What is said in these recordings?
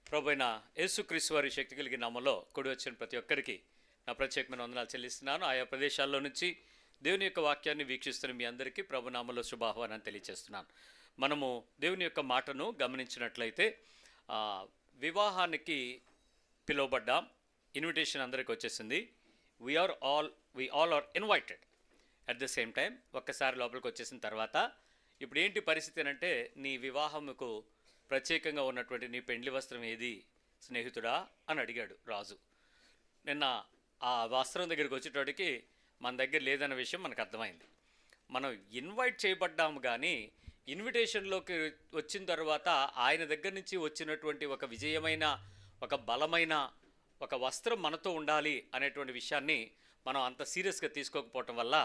ప్రభువైన యేసుక్రీస్తు వారి శక్తి కలిగిన నామములో కూడి వచ్చిన ప్రతి ఒక్కరికి నా ప్రత్యేకమైన వందనాలు చెల్లిస్తున్నాను. ఆయా ప్రదేశాల్లో నుంచి దేవుని యొక్క వాక్యాన్ని వీక్షిస్తున్న మీ అందరికీ ప్రభునామములో శుభాహ్వానాన్ని తెలియజేస్తున్నాను. మనము దేవుని యొక్క మాటను గమనించినట్లయితే వివాహానికి పిలువబడ్డాం. ఇన్విటేషన్ అందరికి వచ్చేసింది. We all are invited. At the same time ఒక్కసారి లోపలికి వచ్చేసిన తర్వాత ఇప్పుడు ఏంటి పరిస్థితి అంటే, నీ వివాహముకు ప్రత్యేకంగా ఉన్నటువంటి నీ పెండ్లి వస్త్రం ఏది స్నేహితుడా అని అడిగాడు రాజు. నిన్న ఆ వస్త్రం దగ్గరికి వచ్చేటోడికి మన దగ్గర లేదన్న విషయం మనకు అర్థమైంది. మనం ఇన్వైట్ చేయబడ్డాము, కానీ ఇన్విటేషన్లోకి వచ్చిన తర్వాత ఆయన దగ్గర నుంచి వచ్చినటువంటి ఒక విజయమైన, ఒక బలమైన ఒక వస్త్రం మనతో ఉండాలి అనేటువంటి విషయాన్ని మనం అంత సీరియస్గా తీసుకోకపోవటం వల్ల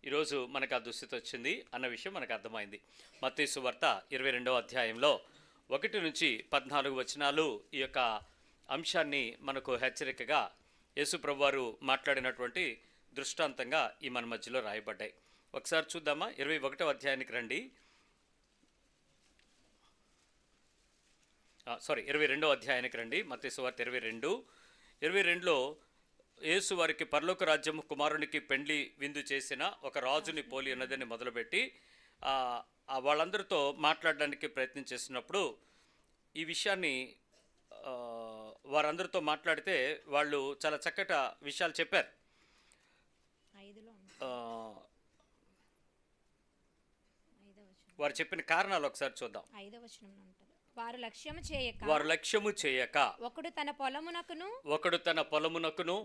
ఈరోజు మనకు ఆ దుస్థితి వచ్చింది అన్న విషయం మనకు అర్థమైంది. మత్తయి సువార్త 22వ అధ్యాయంలో 1 నుంచి 14 వచనాలు ఈ యొక్క అంశాన్ని మనకు హెచ్చరికగా యేసు ప్రభువారు మాట్లాడినటువంటి దృష్టాంతంగా ఈ మన మధ్యలో రాయబడ్డాయి. ఒకసారి చూద్దామా? 21వ అధ్యాయానికి రండి. 22వ అధ్యాయానికి రండి. మత్తయి సువార్త 22లో యేసు వారికి పరలోక రాజ్యము కుమారునికి పెండ్లి విందు చేసిన ఒక రాజుని పోలి ఉన్నదని మొదలుపెట్టి వాళ్ళందరితో మాట్లాడడానికి ప్రయత్నం చేసినప్పుడు ఈ విషయాన్ని వారందరితో మాట్లాడితే వాళ్ళు చాలా చక్కటి విషయాలు చెప్పారు. వారు చెప్పిన కారణాలు ఒకసారి చూద్దాం. వారు లక్ష్యము చేయక ఒకడు తన పొలమునకును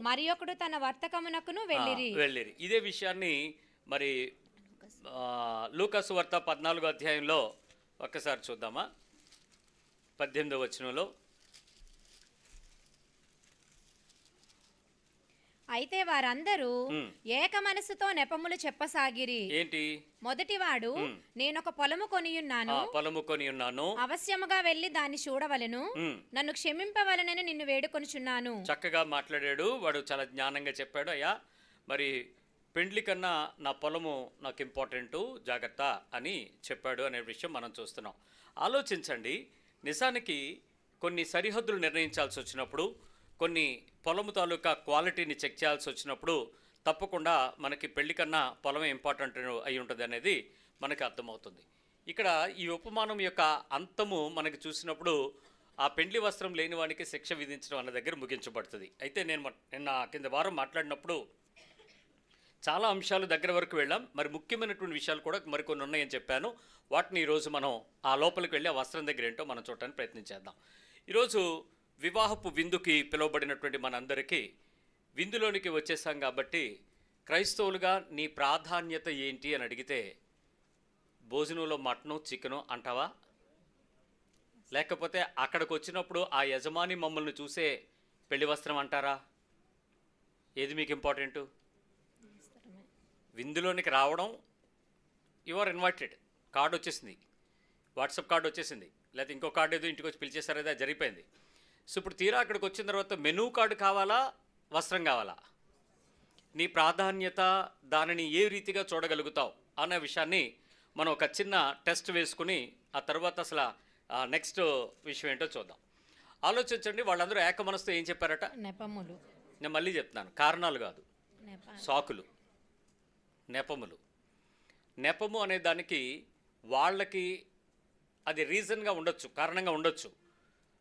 మరి ఒకడు తన వర్తకమునకును వెళ్ళిరి. ఇదే విషయాన్ని మరి లూకాసు వార్త 14వ అధ్యాయంలో ఒక్కసారి చూద్దామా? 18వ వచనంలో, అయితే వారందరూ ఏక మనసుతో నెపములు చెప్పసాగిరి. ఏంటి? మొదటివాడు, నేనొక పొలము కొనియున్నాను, అవశ్యముగా వెళ్ళి దాన్ని చూడవలెను, నన్ను క్షమింపవలనని నిన్ను వేడుకొనుచున్నాను. చక్కగా మాట్లాడాడు వాడు, చాలా జ్ఞానంగా చెప్పాడు. అయ్యా, మరి పెండ్లి కన్నా నా పొలము నాకు ఇంపార్టెంటు, జాగ్రత్త అని చెప్పాడు అనే విషయం మనం చూస్తున్నాం. ఆలోచించండి, నిజానికి కొన్ని సరిహద్దులు నిర్ణయించాల్సి వచ్చినప్పుడు, కొన్ని పొలము తాలూకా క్వాలిటీని చెక్ చేయాల్సి వచ్చినప్పుడు తప్పకుండా మనకి పెళ్లి కన్నా పొలమే ఇంపార్టెంట్ అయి ఉంటుంది అనేది మనకు అర్థమవుతుంది. ఇక్కడ ఈ ఉపమానం యొక్క అంతము మనకి చూసినప్పుడు ఆ పెండ్లి వస్త్రం లేని వానికి శిక్ష విధించడం అన్న దగ్గర ముగించబడుతుంది. అయితే నేను నిన్న కింద వారం మాట్లాడినప్పుడు చాలా అంశాలు దగ్గర వరకు వెళ్ళాం. మరి ముఖ్యమైనటువంటి విషయాలు కూడా మరికొన్ని ఉన్నాయని చెప్పాను. వాటిని ఈరోజు మనం ఆ లోపలికి వెళ్ళి ఆ వస్త్రం దగ్గర ఏంటో మనం చూడటానికి ప్రయత్నించేద్దాం. ఈరోజు వివాహపు విందుకి పిలువబడినటువంటి మనందరికీ విందులోనికి వచ్చేసాం కాబట్టి, క్రైస్తవులుగా నీ ప్రాధాన్యత ఏంటి అని అడిగితే భోజనంలో మటను చికెను అంటావా? లేకపోతే అక్కడికి వచ్చినప్పుడు ఆ యజమాని మమ్మల్ని చూసే పెళ్లి వస్త్రం అంటారా? ఏది మీకు ఇంపార్టెంటు? విందులోనికి రావడం, యు ఆర్ ఇన్వైటెడ్, కార్డు వచ్చేసింది, వాట్సాప్ కార్డు వచ్చేసింది, లేకపోతే ఇంకో కార్డు ఏదో ఇంటికి వచ్చి పిలిచేసారు, ఏదో జరిగిపోయింది. సో ఇప్పుడు తీరా అక్కడికి వచ్చిన తర్వాత మెనూ కార్డు కావాలా, వస్త్రం కావాలా? నీ ప్రాధాన్యత, దానిని ఏ రీతిగా చూడగలుగుతావు అనే విషయాన్ని మనం ఒక చిన్న టెస్ట్ వేసుకుని ఆ తర్వాత అసలు నెక్స్ట్ విషయం ఏంటో చూద్దాం. ఆలోచించండి, వాళ్ళందరూ ఏక మనసుతో ఏం చెప్పారట? నెపములు. నేను మళ్ళీ చెప్తున్నాను, కారణాలు కాదు, సాకులు, నెపములు. నెపము అనే దానికి వాళ్ళకి అది రీజన్గా ఉండొచ్చు, కారణంగా ఉండొచ్చు,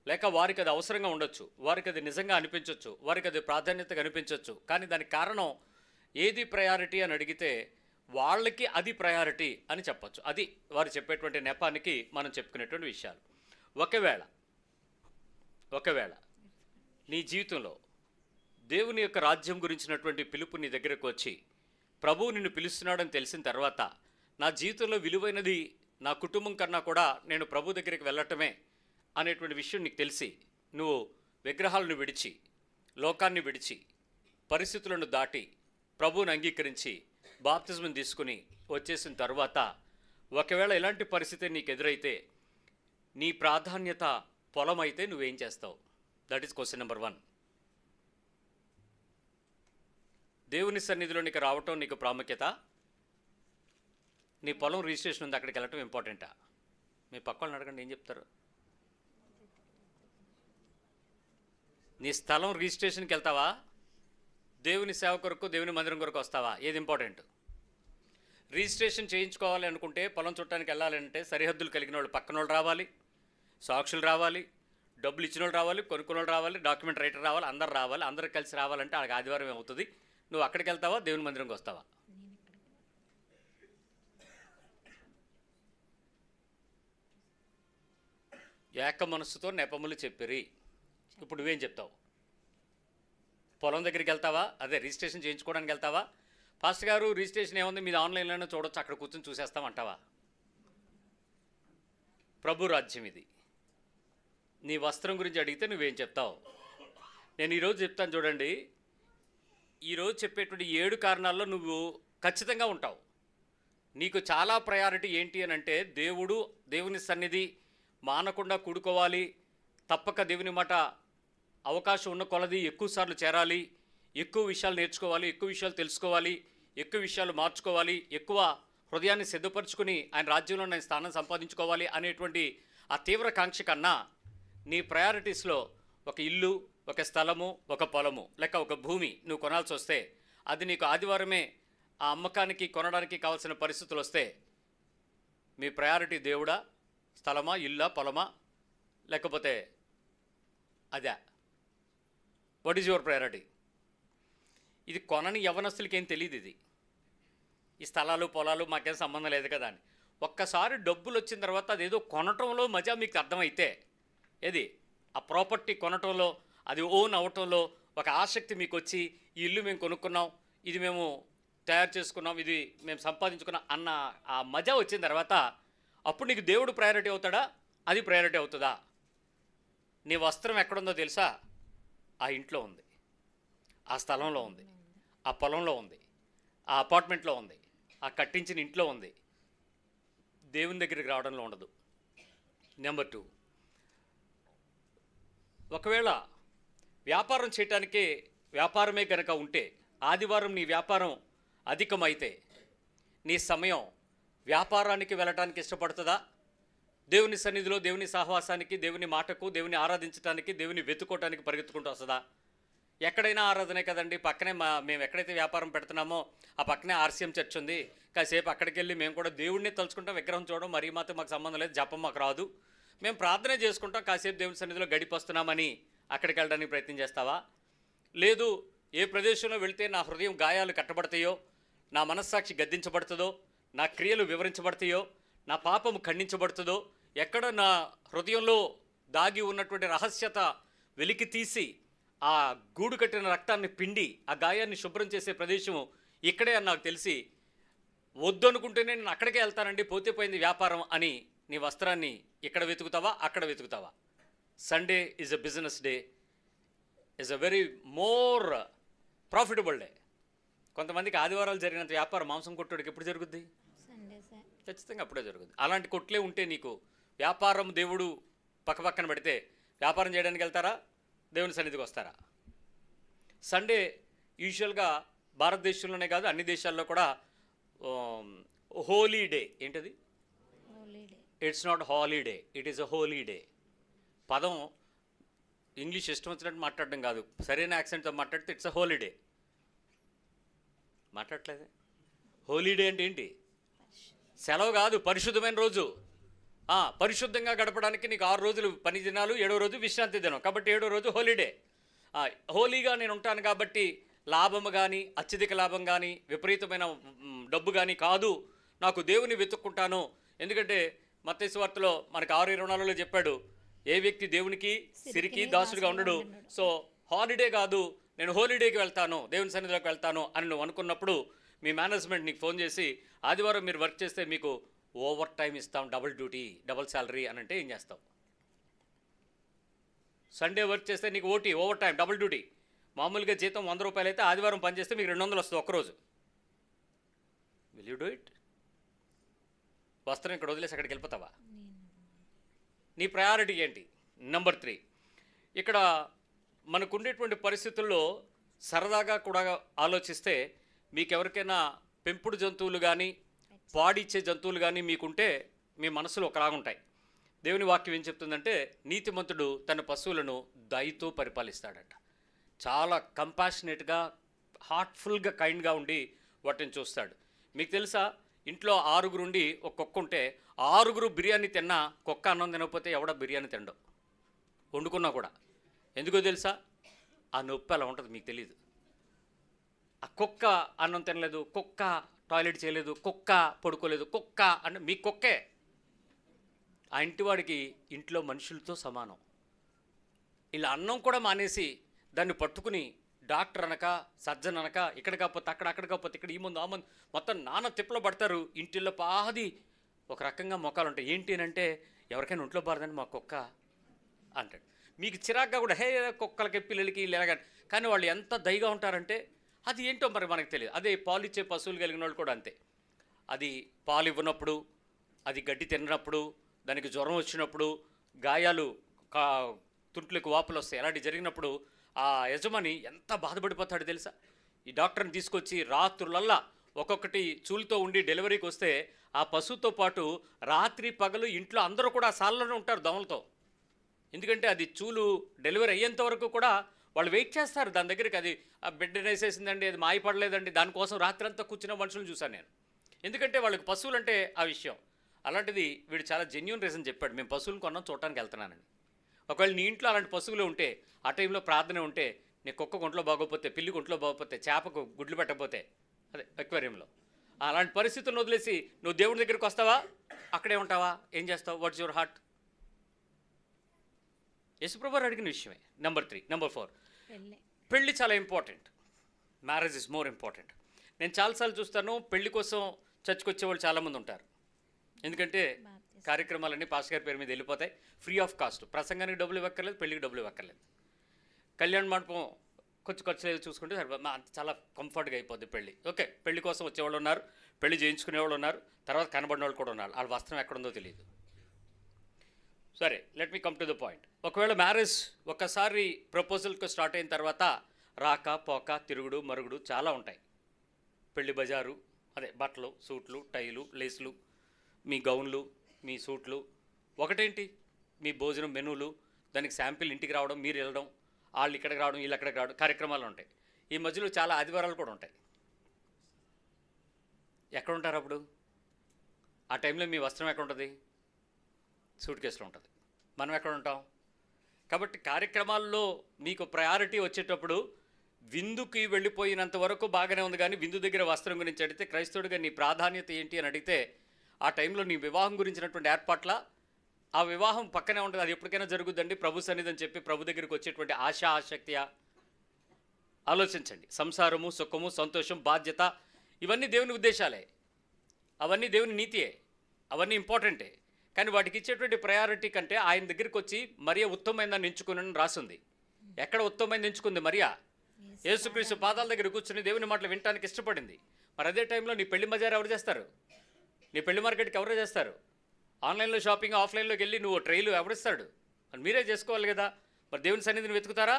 లేక వారికి అది అవసరంగా ఉండొచ్చు, వారికి అది నిజంగా అనిపించవచ్చు, వారికి అది ప్రాధాన్యతగా అనిపించవచ్చు. కానీ దానికి కారణం ఏది ప్రయారిటీ అని అడిగితే వాళ్ళకి అది ప్రయారిటీ అని చెప్పచ్చు. అది వారు చెప్పేటువంటి నెపానికి మనం చెప్పుకునేటువంటి విషయాలు. ఒకవేళ నీ జీవితంలో దేవుని యొక్క రాజ్యం గురించినటువంటి పిలుపు నీ దగ్గరకు వచ్చి ప్రభువు నిన్ను పిలుస్తున్నాడని తెలిసిన తర్వాత, నా జీవితంలో విలువైనది నా కుటుంబం కన్నా కూడా నేను ప్రభు దగ్గరికి వెళ్ళటమే అనేటువంటి విషయం నీకు తెలిసి, నువ్వు విగ్రహాలను విడిచి, లోకాన్ని విడిచి, పరిస్థితులను దాటి ప్రభువుని అంగీకరించి బాప్తిజం తీసుకుని వచ్చేసిన తర్వాత, ఒకవేళ ఇలాంటి పరిస్థితి నీకు ఎదురైతే, నీ ప్రాధాన్యత పొలం అయితే నువ్వేం చేస్తావు? That is question number 1. దేవుని సన్నిధిలో నీకు రావటం నీకు ప్రాముఖ్యత, నీ పొలం రిజిస్ట్రేషన్ ఉంది అక్కడికి వెళ్ళటం ఇంపార్టెంటా? మీ పక్క వాళ్ళని అడగండి, ఏం చెప్తారు? నీ స్థలం రిజిస్ట్రేషన్కి వెళ్తావా, దేవుని సేవ కొరకు దేవుని మందిరం కొరకు వస్తావా? ఏది ఇంపార్టెంట్? రిజిస్ట్రేషన్ చేయించుకోవాలి అనుకుంటే, పొలం చుట్టానికి వెళ్ళాలంటే సరిహద్దులు కలిగిన వాళ్ళు పక్కన వాళ్ళు రావాలి, సాక్షులు రావాలి, డబ్బులు ఇచ్చిన వాళ్ళు రావాలి, కొనుక్కున్న వాళ్ళు రావాలి, డాక్యుమెంట్ రైటర్ రావాలి, అందరు రావాలి. అందరు కలిసి రావాలంటే వాళ్ళకి ఆదివారం ఏమవుతుంది? నువ్వు అక్కడికి వెళ్తావా, దేవుని మందిరంకి వస్తావా? ఏక మనస్సుతో నెపములు చెప్పిరి. ఇప్పుడు నువ్వేం చెప్తావు? పొలం దగ్గరికి వెళ్తావా, అదే రిజిస్ట్రేషన్ చేయించుకోవడానికి వెళ్తావా? ఫాస్ట్ గారు రిజిస్ట్రేషన్ ఏముంది, మీది ఆన్లైన్లోనే చూడొచ్చు, అక్కడ కూర్చొని చూసేస్తామంటావా? ప్రభు రాజ్యం ఇది. నీ వస్త్రం గురించి అడిగితే నువ్వేం చెప్తావు? నేను ఈరోజు చెప్తాను చూడండి. ఈరోజు చెప్పేటువంటి 7 కారణాల్లో నువ్వు ఖచ్చితంగా ఉంటావు. నీకు చాలా ప్రయారిటీ ఏంటి అని అంటే, దేవుని సన్నిధి మానకుండా కూడుకోవాలి, తప్పక దేవుని మాట అవకాశం ఉన్న కొలది ఎక్కువసార్లు చేరాలి, ఎక్కువ విషయాలు నేర్చుకోవాలి, ఎక్కువ విషయాలు తెలుసుకోవాలి, ఎక్కువ విషయాలు మార్చుకోవాలి, ఎక్కువ హృదయాన్ని సిద్ధపరచుకుని ఆయన రాజ్యంలో నేను స్థానం సంపాదించుకోవాలి అనేటువంటి ఆ తీవ్ర కాంక్ష కన్నా నీ ప్రయారిటీస్లో ఒక ఇల్లు, ఒక స్థలము, ఒక పొలము లేక ఒక భూమి నువ్వు కొనాల్సి వస్తే, అది నీకు ఆదివారమే ఆ అమ్మకానికి కొనడానికి కావాల్సిన పరిస్థితులు వస్తే, మీ ప్రయారిటీ దేవుడా, స్థలమా, ఇల్లా, పొలమా, లేకపోతే అదే? What is your priority? ఇది కొనని యవనస్తులకి ఏం తెలియదు. ఇది ఈ స్థలాలు పొలాలు మాకేం సంబంధం లేదు కదా అని. ఒక్కసారి డబ్బులు వచ్చిన తర్వాత అదేదో కొనటంలో మజా మీకు అర్థమైతే, ఏది ఆ ప్రాపర్టీ కొనటంలో, అది ఓన్ అవటంలో ఒక ఆసక్తి మీకు వచ్చి, ఈ ఇల్లు మేము కొనుక్కున్నాం, ఇది మేము తయారు చేసుకున్నాం, ఇది మేము సంపాదించుకున్నాం అన్న ఆ మజా వచ్చిన తర్వాత, అప్పుడు నీకు దేవుడు ప్రయారిటీ అవుతాడా, అది ప్రయారిటీ అవుతుందా? నీ వస్త్రం ఎక్కడుందో తెలుసా? ఆ ఇంట్లో ఉంది, ఆ స్థలంలో ఉంది, ఆ పొలంలో ఉంది, ఆ అపార్ట్మెంట్లో ఉంది, ఆ కట్టించిన ఇంట్లో ఉంది. దేవుని దగ్గరికి రావడంలో ఉండదు. నెంబర్ 2, ఒకవేళ వ్యాపారం చేయటానికే వ్యాపారమే కనుక ఉంటే, ఆదివారం నీ వ్యాపారం అధికమైతే, నీ సమయం వ్యాపారానికి వెళ్ళటానికి ఇష్టపడుతుందా, దేవుని సన్నిధిలో దేవుని సహవాసానికి, దేవుని మాటకు, దేవుని ఆరాధించడానికి, దేవుని వెతుకోవటానికి పరిగెత్తుకుంటూ వస్తుందా? ఎక్కడైనా ఆరాధనే కదండి, పక్కనే మేము ఎక్కడైతే వ్యాపారం పెడుతున్నామో ఆ పక్కనే ఆర్సీఎం చర్చ్ ఉంది, కాసేపు అక్కడికి వెళ్ళి మేము కూడా దేవుడిని తలుచుకుంటాం, విగ్రహం చూడడం మరీ మాత్రం మాకు సంబంధం లేదు, జపం మాకు రాదు, మేము ప్రార్థన చేసుకుంటాం, కాసేపు దేవుని సన్నిధిలో గడిపొస్తున్నామని అక్కడికి వెళ్ళడానికి ప్రయత్నం చేస్తావా? లేదు, ఏ ప్రదేశంలో వెళితే నా హృదయం గాయాలు కట్టబడతాయో, నా మనస్సాక్షి గద్దించబడుతుందో, నా క్రియలు వివరించబడతాయో, నా పాపము ఖండించబడుతుందో, ఎక్కడ నా హృదయంలో దాగి ఉన్నటువంటి రహస్యత వెలికి తీసి ఆ గూడు కట్టిన రక్తాన్ని పిండి ఆ గాయాన్ని శుభ్రం చేసే ప్రదేశము ఇక్కడే అని నాకు తెలిసి, వద్దు అనుకుంటేనే నేను అక్కడికే వెళ్తానండి, పోతే పోయింది వ్యాపారం అని నీ వస్త్రాన్ని ఇక్కడ వెతుకుతావా, అక్కడ వెతుకుతావా? Sunday is a business day, is a very more profitable day. కొంతమందికి ఆదివారాలు జరిగినంత వ్యాపారం మాంసం కొట్టుడికి ఎప్పుడు జరుగుద్ది? ఖచ్చితంగా అప్పుడే జరుగుద్ది. అలాంటి కొట్లే ఉంటే నీకు వ్యాపారం దేవుడు పక్కన పెడితే వ్యాపారం చేయడానికి వెళ్తారా, దేవుని సన్నిధికి వస్తారా? సండే యూజువల్గా భారతదేశంలోనే కాదు అన్ని దేశాల్లో కూడా హోలీ డే. ఏంటది? It's not holiday, it is a holy day. పదం ఇంగ్లీష్ ఇష్టం వచ్చినట్టు మాట్లాడడం కాదు, సరైన యాక్సెంట్తో మాట్లాడితే ఇట్స్ అ హోలీడే. మాట్లాడలేదే. హోలీడే అంటే ఏంటి? సెలవు కాదు, పరిశుద్ధమైన రోజు. పరిశుద్ధంగా గడపడానికి నీకు 6 రోజులు పని దినాలు, 7వ రోజు విశ్రాంతి దినం, కాబట్టి 7వ రోజు హోలీడే. హోలీగా నేను ఉంటాను కాబట్టి లాభం కానీ, అత్యధిక లాభం కానీ, విపరీతమైన డబ్బు కానీ కాదు, నాకు దేవుని వెతుక్కుంటాను. ఎందుకంటే మత్తయి సువార్తలో మనకు 6:24లో చెప్పాడు, ఏ వ్యక్తి దేవునికి సిరికి దాసుడిగా ఉండడు. సో హాలిడే కాదు, నేను హోలీడేకి వెళ్తాను, దేవుని సన్నిధిలోకి వెళ్తాను అని నువ్వు అనుకున్నప్పుడు మీ మేనేజ్మెంట్ నీకు ఫోన్ చేసి, ఆదివారం మీరు వర్క్ చేస్తే మీకు ఓవర్ టైం ఇస్తాం, డబుల్ డ్యూటీ, డబుల్ శాలరీ అని అంటే ఏం చేస్తావు? సండే వర్క్ చేస్తే నీకు OT, over time, double duty. మామూలుగా జీతం 100 రూపాయలు అయితే ఆదివారం పని చేస్తే మీకు 200 వస్తుంది ఒక్కరోజు. Will you do it? వస్త్రం ఇక్కడ వదిలేసి అక్కడికి వెళ్ళిపోతావా? నీ ప్రయారిటీ ఏంటి? నెంబర్ 3, ఇక్కడ మనకుండేటువంటి పరిస్థితుల్లో సరదాగా కూడా ఆలోచిస్తే, మీకు ఎవరికైనా పెంపుడు జంతువులు కానీ, పాడిచ్చే జంతువులు కానీ మీకుంటే మీ మనసులో ఒకలాగుంటాయి. దేవుని వాక్యం ఏం చెప్తుందంటే, నీతిమంతుడు తన పశువులను దయతో పరిపాలిస్తాడట. చాలా కంపాషనేట్గా, హార్ట్ఫుల్గా, కైండ్గా ఉండి వాటిని చూస్తాడు. మీకు తెలుసా, ఇంట్లో 6 ఉండి ఒక కుక్క ఉంటే 6 బిర్యానీ తిన్నా కుక్క అన్నం తినకపోతే ఎవడ బిర్యానీ తినడం, వండుకున్నా కూడా. ఎందుకో తెలుసా, ఆ నొప్పి అలా ఉంటుంది, మీకు తెలియదు. ఆ కుక్క అన్నం తినలేదు, కుక్క టాయిలెట్ చేయలేదు, కుక్క పడుకోలేదు, కుక్క అంటే మీ కుక్కే. ఆ ఇంటివాడికి ఇంట్లో మనుషులతో సమానం. ఇలా అన్నం కూడా మానేసి దాన్ని పట్టుకుని డాక్టర్ అనక, సర్జన్ అనక, ఇక్కడ కాకపోతే అక్కడ, అక్కడ కాకపోతే ఇక్కడ, ఈ ముందు ఆ ముందు, మొత్తం నాన్న తిప్పలు పడతారు. ఇంటిల్లో పాది ఒక రకంగా మొక్కలు ఉంటాయి. ఏంటి అంటే, ఎవరికైనా ఒంట్లో బారదని మా కుక్క అంటాడు. మీకు చిరాగ్గా కూడా, హే కుక్కలకి పిల్లలకి ఇలాగ. కానీ వాళ్ళు ఎంత దయగా ఉంటారంటే, అది ఏంటో మరి మనకు తెలియదు. అదే పాలు ఇచ్చే పశువులు కలిగిన వాళ్ళు కూడా అంతే. అది పాలు ఇవ్వనప్పుడు, అది గడ్డి తిన్నప్పుడు, దానికి జ్వరం వచ్చినప్పుడు, గాయాలు, తుంట్లకు వాపులు వస్తాయి, అలాంటివి జరిగినప్పుడు ఆ యజమాని ఎంత బాధపడిపోతాడు తెలుసా. ఈ డాక్టర్ని తీసుకొచ్చి రాత్రులల్లా ఒక్కొక్కటి చూలుతో ఉండి డెలివరీకి వస్తే ఆ పశువుతో పాటు రాత్రి పగలు ఇంట్లో అందరూ కూడా ఆ సాల్లోనే ఉంటారు దోమలతో. ఎందుకంటే అది చూలు డెలివరీ అయ్యేంత వరకు కూడా వాళ్ళు వెయిట్ చేస్తారు దాని దగ్గరికి. అది ఆ బిడ్డ వేసేసిందండి, అది మాయపడలేదండి, దానికోసం రాత్రి అంతా కూర్చున్న మనుషులను చూశాను నేను. ఎందుకంటే వాళ్ళకి పశువులు అంటే ఆ విషయం. అలాంటిది వీడు చాలా జెన్యూన్ రీజన్ చెప్పాడు, మేము పశువులను కొన్నాం, చూడటానికి వెళ్తున్నానని. ఒకవేళ నీ ఇంట్లో అలాంటి పశువులు ఉంటే, ఆ టైంలో ప్రార్థన ఉంటే, నీ కుక్కకు ఒంట్లో బాగోపోతే, పిల్లికి ఒంట్లో బాగోపోతే, చేపకు గుడ్లు పెట్టకపోతే, అదే ఎక్వేరియంలో, అలాంటి పరిస్థితులను వదిలేసి నువ్వు దేవుడి దగ్గరికి వస్తావా, అక్కడే ఉంటావా, ఏం చేస్తావు? What's your heart? యేసుప్రభువారు అడిగిన విషయమే. నెంబర్ 3. నెంబర్ 4, పెళ్ళి చాలా important. Marriage is more important. నేను చాలాసార్లు చూస్తాను, పెళ్లి కోసం చర్చకు వచ్చేవాళ్ళు చాలామంది ఉంటారు. ఎందుకంటే కార్యక్రమాలన్నీ పాస్ గారి పేరు మీద వెళ్ళిపోతాయి, ఫ్రీ ఆఫ్ కాస్ట్. ప్రసంగానికి డబ్బులు ఇవ్వక్కర్లేదు, పెళ్ళికి డబ్బులు ఇవ్వక్కర్లేదు. కళ్యాణ మండపం కొంచెం ఖర్చు లేదు చూసుకుంటే చాలా కంఫర్ట్గా అయిపోద్ది పెళ్ళి. ఓకే, పెళ్లి కోసం వచ్చేవాళ్ళు ఉన్నారు, పెళ్లి చేయించుకునేవాళ్ళు ఉన్నారు, తర్వాత కనబడిన వాళ్ళు కూడా ఉన్నారు. వాళ్ళ వస్త్రం ఎక్కడుందో తెలియదు. సరే, let me come to the point. ఒకవేళ మ్యారేజ్ ఒక్కసారి ప్రపోజల్కి స్టార్ట్ అయిన తర్వాత రాక పోక, తిరుగుడు మరుగుడు చాలా ఉంటాయి. పెళ్లి బజారు, అదే బట్టలు, సూట్లు, టైలు, లేసులు, మీ గౌన్లు, మీ సూట్లు, ఒకటేంటి మీ భోజనం మెనూలు, దానికి శాంపిల్ ఇంటికి రావడం, మీరు వెళ్ళడం, వాళ్ళు ఇక్కడికి రావడం, వీళ్ళు అక్కడికి రావడం, కార్యక్రమాలు ఉంటాయి. ఈ మధ్యలో చాలా ఆదివారాలు కూడా ఉంటాయి. ఎక్కడ ఉంటారు అప్పుడు? ఆ టైంలో మీ వస్త్రం ఎక్కడ ఉంటుంది? సూట్ కేసులో ఉంటుంది. మనం ఎక్కడ ఉంటాం? కాబట్టి కార్యక్రమాల్లో మీకు ప్రయారిటీ వచ్చేటప్పుడు విందుకి వెళ్ళిపోయినంత వరకు బాగానే ఉంది, కానీ విందు దగ్గర వస్త్రం గురించి అడిగితే, క్రైస్తవుడిగా నీ ప్రాధాన్యత ఏంటి అని అడిగితే, ఆ టైంలో నీ వివాహం గురించినటువంటి ఏర్పాట్ల, ఆ వివాహం పక్కనే ఉంటుంది, అది ఎప్పటికైనా జరుగుద్దండి ప్రభు సన్నిధి అని చెప్పి ప్రభు దగ్గరికి వచ్చేటువంటి ఆశా ఆసక్తియా? ఆలోచించండి. సంసారము, సుఖము, సంతోషం, బాధ్యత, ఇవన్నీ దేవుని ఉద్దేశాలే, అవన్నీ దేవుని నీతియే, అవన్నీ ఇంపార్టెంటే. కానీ వాటికి ఇచ్చేటువంటి ప్రయారిటీ కంటే ఆయన దగ్గరికి వచ్చి మరియ ఉత్తమమైనదాన్ని ఎంచుకుని రాసింది. ఎక్కడ ఉత్తమమైనది ఎంచుకుంది? మరియా యేసుక్రీస్తు పాదాల దగ్గర కూర్చుని దేవుని మాటలు వినడానికి ఇష్టపడింది. మరి అదే టైంలో నీ పెళ్లి మజారు ఎవరు చేస్తారు? నీ పెళ్లి మార్కెట్కి ఎవరు చేస్తారు? ఆన్లైన్లో షాపింగ్, ఆఫ్లైన్లోకి వెళ్ళి నువ్వు ట్రైలు ఎవరిస్తాడు? మరి మీరే చేసుకోవాలి కదా. మరి దేవుని సన్నిధిని వెతుకుతారా,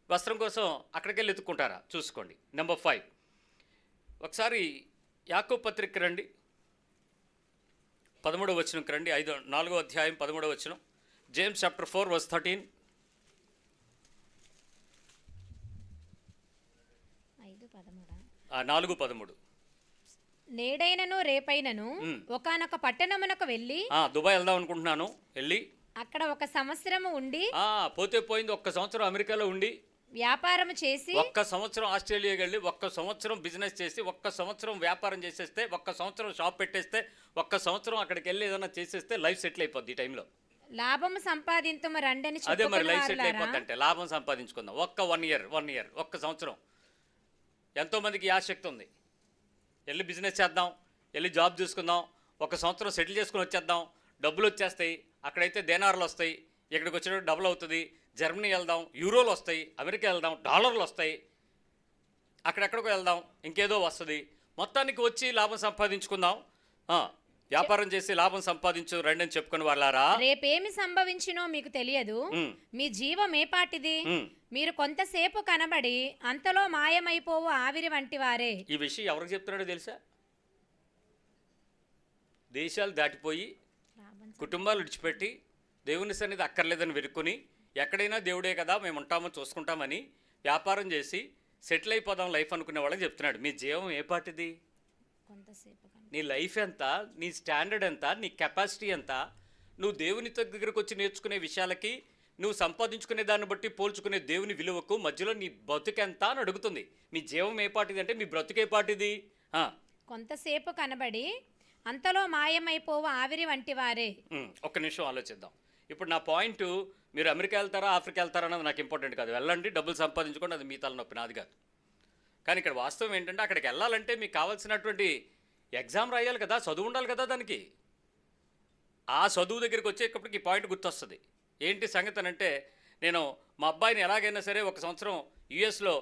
వస్త్రం కోసం అక్కడికి వెళ్ళి వెతుక్కుంటారా? చూసుకోండి. నెంబర్ 5, ఒకసారి యాకోబు పత్రిక రండి, 13వ వచనంకి రండి. 4వ అధ్యాయం 13వ వచనం. James chapter 4 verse 13. 4:13. నేడైనను రేపైనను ఒకానొక పట్టణమునకు వెళ్ళి, దుబాయ్ వెళ్దాం అనుకుంటున్నాను, వెళ్ళి అక్కడ 1 సంవత్సరము ఉండి, పోతే పోయింది, 1 సంవత్సరం అమెరికాలో ఉండి, వ్యాపారం చేసి, 1 సంవత్సరం ఆస్ట్రేలియాకి వెళ్ళి, 1 సంవత్సరం బిజినెస్ చేసి, 1 సంవత్సరం వ్యాపారం చేసేస్తే, 1 సంవత్సరం షాప్ పెట్టేస్తే, 1 సంవత్సరం అక్కడికి వెళ్ళి ఏదైనా చేసేస్తే లైఫ్ సెటిల్ అయిపోద్ది. ఈ టైంలో లాభం సంపాదించమ రండని. అదే మరి లైఫ్ సెటిల్ అయిపోద్ది అంటే లాభం సంపాదించుకుందాం. 1 ఇయర్ 1 సంవత్సరం. ఎంతోమందికి ఆసక్తి ఉంది, వెళ్ళి బిజినెస్ చేద్దాం, వెళ్ళి జాబ్ చూసుకుందాం, 1 సంవత్సరం సెటిల్ చేసుకుని వచ్చేద్దాం, డబ్బులు వచ్చేస్తాయి, అక్కడైతే దేనార్లు వస్తాయి, ఇక్కడికి వచ్చేటప్పుడు డబుల్ అవుతుంది, జర్మనీ వెళ్దాం, యూరోలు వస్తాయి, అమెరికా వెళ్దాం, డాలర్లు వస్తాయి, అక్కడెక్కడికో వెళ్దాం, ఇంకేదో వస్తుంది, మొత్తానికి వచ్చి లాభం సంపాదించుకుందాం, వ్యాపారం చేసి లాభం సంపాదించు రండి అని చెప్పుకుని వాళ్ళారా. రేపేమి సంభవించినో మీకు తెలియదు, మీ జీవం ఏపాటిది, మీరు కొంతసేపు కనబడి అంతలో మాయమైపోవు ఆవిరి వంటి వారే. ఈ విషయం ఎవరికి చెప్తున్నాడో తెలుసా? దేశాలు దాటిపోయి, కుటుంబాలు విడిచిపెట్టి, దేవుని సన్నిధి అక్కర్లేదని వెరుక్కుని, ఎక్కడైనా దేవుడే కదా మేము ఉంటామో చూసుకుంటామని వ్యాపారం చేసి సెటిల్ అయిపోదాం లైఫ్ అనుకునే వాళ్ళకి చెప్తున్నాడు. మీ జీవం ఏ పాటిది? కొంతసేపు నీ లైఫ్ ఎంత, నీ స్టాండర్డ్ ఎంత, నీ కెపాసిటీ ఎంత, నువ్వు దేవుని దగ్గరకు వచ్చి నేర్చుకునే విషయాలకి నువ్వు సంపాదించుకునే దాన్ని బట్టి పోల్చుకునే దేవుని విలువకు మధ్యలో నీ బ్రతుకెంత అని అడుగుతుంది. మీ జీవం ఏ పాటిది అంటే మీ బ్రతుకే పాటిది. కొంతసేపు కనబడి అంతలో మాయమైపోవు ఆవిరి వంటి వారే. ఒక్క నిమిషం ఆలోచిద్దాం. ఇప్పుడు నా పాయింట్, మీరు అమెరికా వెళ్తారా ఆఫ్రికా వెళ్తారా అన్నది నాకు ఇంపార్టెంట్ కాదు. వెళ్ళండి, డబ్బులు సంపాదించుకోండి, అది మీ తలనొప్పి, నాది కాదు. కానీ ఇక్కడ వాస్తవం ఏంటంటే అక్కడికి వెళ్ళాలంటే మీకు కావాల్సినటువంటి ఎగ్జామ్ రాయాలి కదా, చదువు ఉండాలి కదా. దానికి ఆ చదువు దగ్గరికి వచ్చేటప్పటికి ఈ పాయింట్ గుర్తొస్తుంది. ఏంటి సంగతి అని అంటే, నేను మా అబ్బాయిని ఎలాగైనా సరే 1 సంవత్సరం యుఎస్లో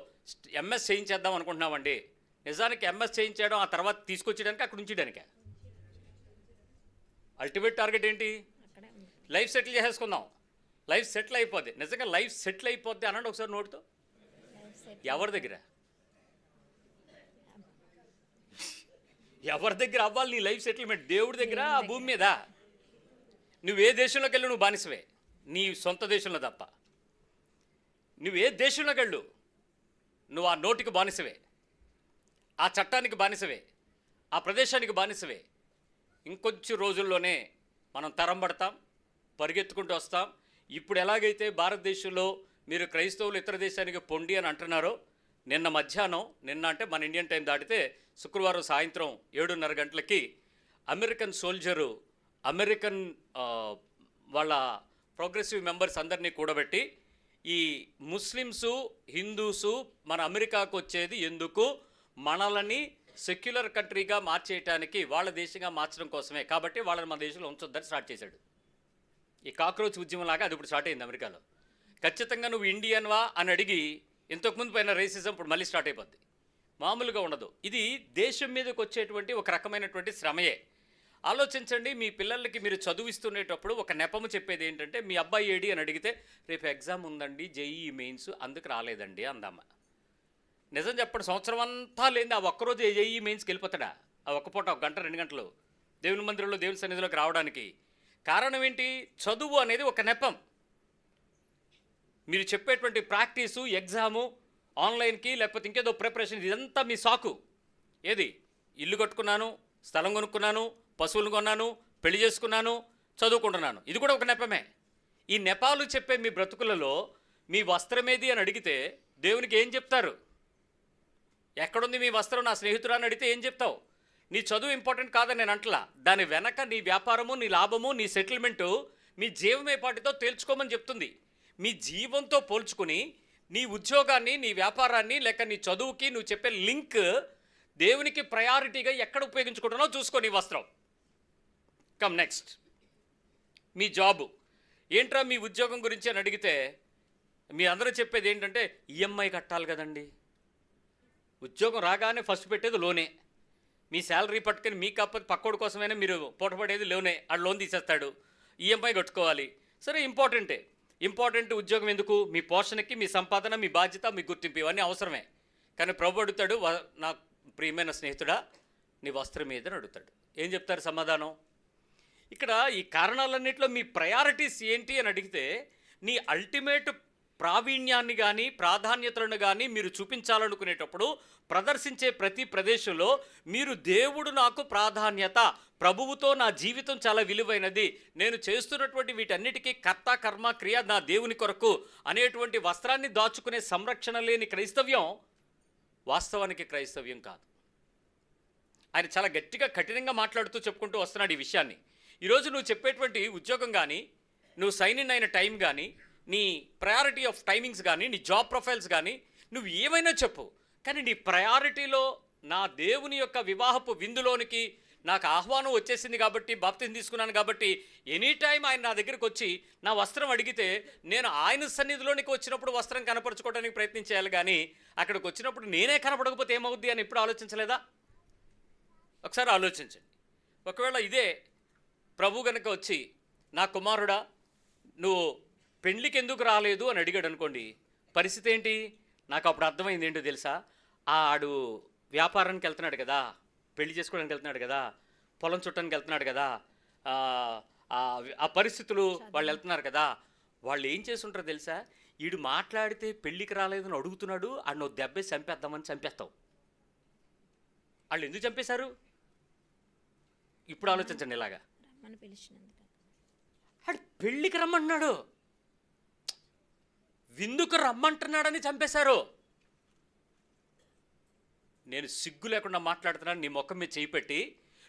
ఎంఎస్ చేయించేద్దాం అనుకుంటున్నామండి. నిజానికి ఎంఎస్ చేయించడం ఆ తర్వాత తీసుకొచ్చేయడానికి అక్కడ ఉంచడానికే అల్టిమేట్ టార్గెట్ ఏంటి? లైఫ్ సెటిల్ చేసేసుకుందాం. లైఫ్ సెటిల్ అయిపోద్ది. నిజంగా లైఫ్ సెటిల్ అయిపోద్ది అనండి ఒకసారి నోటితో. ఎవరి దగ్గర అవ్వాలి నీ లైఫ్ సెటిల్మెంట్? దేవుడి దగ్గర, ఆ భూమి మీద. నువ్వే దేశంలోకి వెళ్ళు నువ్వు బానిసవే, నీ సొంత దేశంలో తప్ప. నువ్వే దేశంలోకి వెళ్ళు నువ్వు ఆ నోటికి బానిసవే, ఆ చట్టానికి బానిసవే, ఆ ప్రదేశానికి బానిసవే. ఇంకొంచెం రోజుల్లోనే మనం తరం పడతాం, పరిగెత్తుకుంటూ వస్తాం. ఇప్పుడు ఎలాగైతే భారతదేశంలో మీరు క్రైస్తవులు ఇతర దేశానికి పొండి అని అంటున్నారో, నిన్న మధ్యాహ్నం, నిన్న అంటే మన ఇండియన్ టైం దాటితే శుక్రవారం సాయంత్రం 7:30 గంటలకి అమెరికన్ సోల్జరు అమెరికన్ వాళ్ళ ప్రోగ్రెసివ్ మెంబర్స్ అందరినీ కూడబెట్టి, ఈ ముస్లిమ్సు హిందూసు మన అమెరికాకు వచ్చేది ఎందుకు, మనల్ని సెక్యులర్ కంట్రీగా మార్చేయటానికి, వాళ్ళ దేశంగా మార్చడం కోసమే, కాబట్టి వాళ్ళని మన దేశంలో ఉంచొద్దని స్టార్ట్ చేశాడు. ఈ కాక్రోచ్ ఉద్యమం లాగా అది ఇప్పుడు స్టార్ట్ అయింది అమెరికాలో. ఖచ్చితంగా నువ్వు ఇండియన్వా అని అడిగి, ఇంతకుముందు పైన రేసిజం ఇప్పుడు మళ్ళీ స్టార్ట్ అయిపోద్ది. మామూలుగా ఉండదు. ఇది దేశం మీదకి వచ్చేటువంటి ఒక రకమైనటువంటి శ్రమయే. ఆలోచించండి, మీ పిల్లలకి మీరు చదువిస్తునేటప్పుడు ఒక నెపము చెప్పేది ఏంటంటే, మీ అబ్బాయి ఏడి అని అడిగితే, రేపు ఎగ్జామ్ ఉందండి, జేఈఈ మెయిన్స్, అందుకు రాలేదండి అందమ్మ. నిజం చెప్పండి, సంవత్సరం అంతా లేని ఆ ఒక్కరోజు జేఈఈ మెయిన్స్కి వెళ్ళిపోతాడా? ఆ ఒక్క పూట 1 గంట 2 గంటలు దేవుని మందిరంలో దేవుని సన్నిధిలోకి రావడానికి కారణం ఏంటి? చదువు అనేది ఒక నెపం. మీరు చెప్పేటువంటి ప్రాక్టీసు, ఎగ్జాము, ఆన్లైన్కి లేకపోతే ఇంకేదో ప్రిపరేషన్, ఇదంతా మీ సాకు. ఏది? ఇల్లు కట్టుకున్నాను, స్థలం కొనుక్కున్నాను, పశువులు కొన్నాను, పెళ్లి చేసుకున్నాను, చదువుకుంటున్నాను, ఇది కూడా ఒక నెపమే. ఈ నెపాలు చెప్పే మీ బ్రతుకులలో మీ వస్త్రమేది అని అడిగితే దేవునికి ఏం చెప్తారు? ఎక్కడుంది మీ వస్త్రం నా స్నేహితురాన్ని అడిగితే ఏం చెప్తావు? నీ చదువు ఇంపార్టెంట్ కాదని నేను అంటలా. దాని వెనక నీ వ్యాపారము, నీ లాభము, నీ సెటిల్మెంటు, మీ జీవమే పాటితో తేల్చుకోమని చెప్తుంది. మీ జీవంతో పోల్చుకుని నీ ఉద్యోగాన్ని, నీ వ్యాపారాన్ని, లేక నీ చదువుకి నువ్వు చెప్పే లింక్ దేవునికి ప్రయారిటీగా ఎక్కడ ఉపయోగించుకుంటున్నావు చూసుకో నీ వస్త్రం. కమ్ నెక్స్ట్, మీ జాబు ఏంట్రా, మీ ఉద్యోగం గురించి అని అడిగితే మీ అందరూ చెప్పేది ఏంటంటే, ఈఎంఐ కట్టాలి కదండి. ఉద్యోగం రాగానే ఫస్ట్ పెట్టేది లోనే. మీ శాలరీ పట్టుకొని మీ కాకపోతే పక్కోడి కోసమైనా మీరు పూటపడేది లోనే. ఆ లోన్ తీసేస్తాడు, ఈఎంఐ కట్టుకోవాలి. సరే, ఇంపార్టెంట్ ఉద్యోగం ఎందుకు? మీ పోషణకి, మీ సంపాదన, మీ బాధ్యత, మీ గుర్తింపు, ఇవన్నీ అవసరమే. కానీ ప్రభు అడుగుతాడు, నా ప్రియమైన స్నేహితుడా నీ వస్త్రం మీద అడుగుతాడు. ఏం చెప్తారు సమాధానం? ఇక్కడ ఈ కారణాలన్నింటిలో మీ ప్రయారిటీస్ ఏంటి అని అడిగితే, నీ అల్టిమేట్ ప్రావీణ్యాన్ని కానీ ప్రాధాన్యతలను కానీ మీరు చూపించాలనుకునేటప్పుడు ప్రదర్శించే ప్రతి ప్రదేశంలో మీరు దేవుడు నాకు ప్రాధాన్యత, ప్రభువుతో నా జీవితం చాలా విలువైనది, నేను చేస్తున్నటువంటి వీటన్నిటికీ కర్త కర్మ క్రియ నా దేవుని కొరకు అనేటువంటి వస్త్రాన్ని దాచుకునే సంరక్షణ లేని క్రైస్తవ్యం వాస్తవానికి క్రైస్తవ్యం కాదు. ఆయన చాలా గట్టిగా కఠినంగా మాట్లాడుతూ చెప్పుకుంటూ వస్తున్నాడు ఈ విషయాన్ని. ఈరోజు నువ్వు చెప్పేటువంటి ఉద్యోగం కానీ, నువ్వు సైన్ ఇన్ అయిన టైం కానీ, నీ ప్రయారిటీ ఆఫ్ టైమింగ్స్ కానీ, నీ జాబ్ ప్రొఫైల్స్ కానీ, నువ్వు ఏమైనా చెప్పు, కానీ నీ ప్రయారిటీలో నా దేవుని యొక్క వివాహపు విందులోనికి నాకు ఆహ్వానం వచ్చేసింది కాబట్టి, బాప్తిజం తీసుకున్నాను కాబట్టి, ఎనీ టైం ఆయన నా దగ్గరికి వచ్చి నా వస్త్రం అడిగితే నేను ఆయన సన్నిధిలోనికి వచ్చినప్పుడు వస్త్రం కనపరచుకోవడానికి ప్రయత్నం చేయాలి. కానీ అక్కడికి వచ్చినప్పుడు నేనే కనపడకపోతే ఏమవుద్ది అని ఎప్పుడు ఆలోచించలేదా? ఒకసారి ఆలోచించండి. ఒకవేళ ఇదే ప్రభు గనుక వచ్చి, నా కుమారుడా నువ్వు పెళ్ళికి ఎందుకు రాలేదు అని అడిగాడు అనుకోండి, పరిస్థితి ఏంటి? నాకు అప్పుడు అర్థమైంది ఏంటో తెలుసా? ఆడు వ్యాపారానికి వెళ్తున్నాడు కదా, పెళ్లి చేసుకోవడానికి వెళ్తున్నాడు కదా, పొలం చుట్టానికి వెళ్తున్నాడు కదా, ఆ పరిస్థితులు వాళ్ళు వెళ్తున్నారు కదా, వాళ్ళు ఏం చేస్తుంటారో తెలుసా? ఈడు మాట్లాడితే పెళ్ళికి రాలేదని అడుగుతున్నాడు, ఆడు నువ్వు దెబ్బేసి చంపేద్దామని చంపేస్తావు. వాళ్ళు ఎందుకు చంపేశారు ఇప్పుడు ఆలోచించండి. ఇలాగా రమ్మని పిలిచినందుకు. ఆడు పెళ్ళికి రమ్మంటున్నాడు, విందుకు రమ్మంటున్నాడని చంపేశారు. నేను సిగ్గు లేకుండా మాట్లాడుతున్నాను. నీ ముఖం మీద చేయి పెట్టి,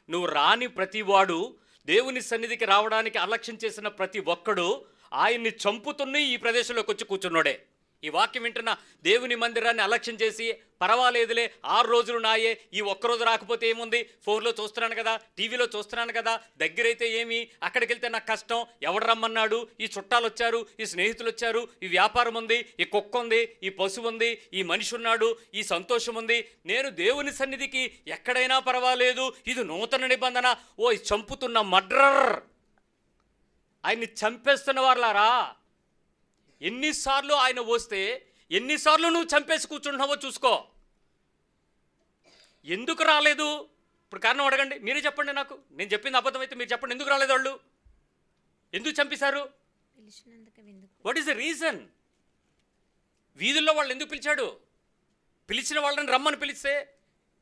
నువ్వు రాని ప్రతి వాడు, దేవుని సన్నిధికి రావడానికి అలక్ష్యం చేసిన ప్రతి ఒక్కడు ఆయన్ని చంపుతున్న ఈ ప్రదేశంలోకి వచ్చి కూర్చున్నాడే. ఈ వాక్యం వింటున్న దేవుని మందిరాన్ని అలక్ష్యం చేసి, పర్వాలేదులే 6 రోజులు నాయే, ఈ ఒక్కరోజు రాకపోతే ఏముంది, ఫోన్లో చూస్తున్నాను కదా, టీవీలో చూస్తున్నాను కదా, దగ్గరైతే ఏమి, అక్కడికి వెళ్తే నాకు కష్టం, ఎవడు రమ్మన్నాడు, ఈ చుట్టాలు వచ్చారు, ఈ స్నేహితులు వచ్చారు, ఈ వ్యాపారం ఉంది, ఈ కుక్క ఉంది, ఈ పశువు ఉంది, ఈ మనిషి ఉన్నాడు, ఈ సంతోషం ఉంది, నేను దేవుని సన్నిధికి ఎక్కడైనా పర్వాలేదు, ఇది నూతన నిబంధన. ఓ చంపుతున్న మర్డరర్, ఆయన్ని చంపేస్తున్న వాళ్ళారా, ఎన్నిసార్లు ఆయన వస్తే ఎన్నిసార్లు నువ్వు చంపేసి కూర్చుంటున్నావో చూసుకో. ఎందుకు రాలేదు ఇప్పుడు కారణం అడగండి, మీరే చెప్పండి. నాకు నేను చెప్పింది అబద్ధం అయితే మీరు చెప్పండి, ఎందుకు రాలేదు వాళ్ళు, ఎందుకు చంపేశారు, వాట్ ఈస్ ద రీజన్? వీధుల్లో వాళ్ళు ఎందుకు పిలిచాడు? పిలిచిన వాళ్ళని రమ్మని పిలిస్తే,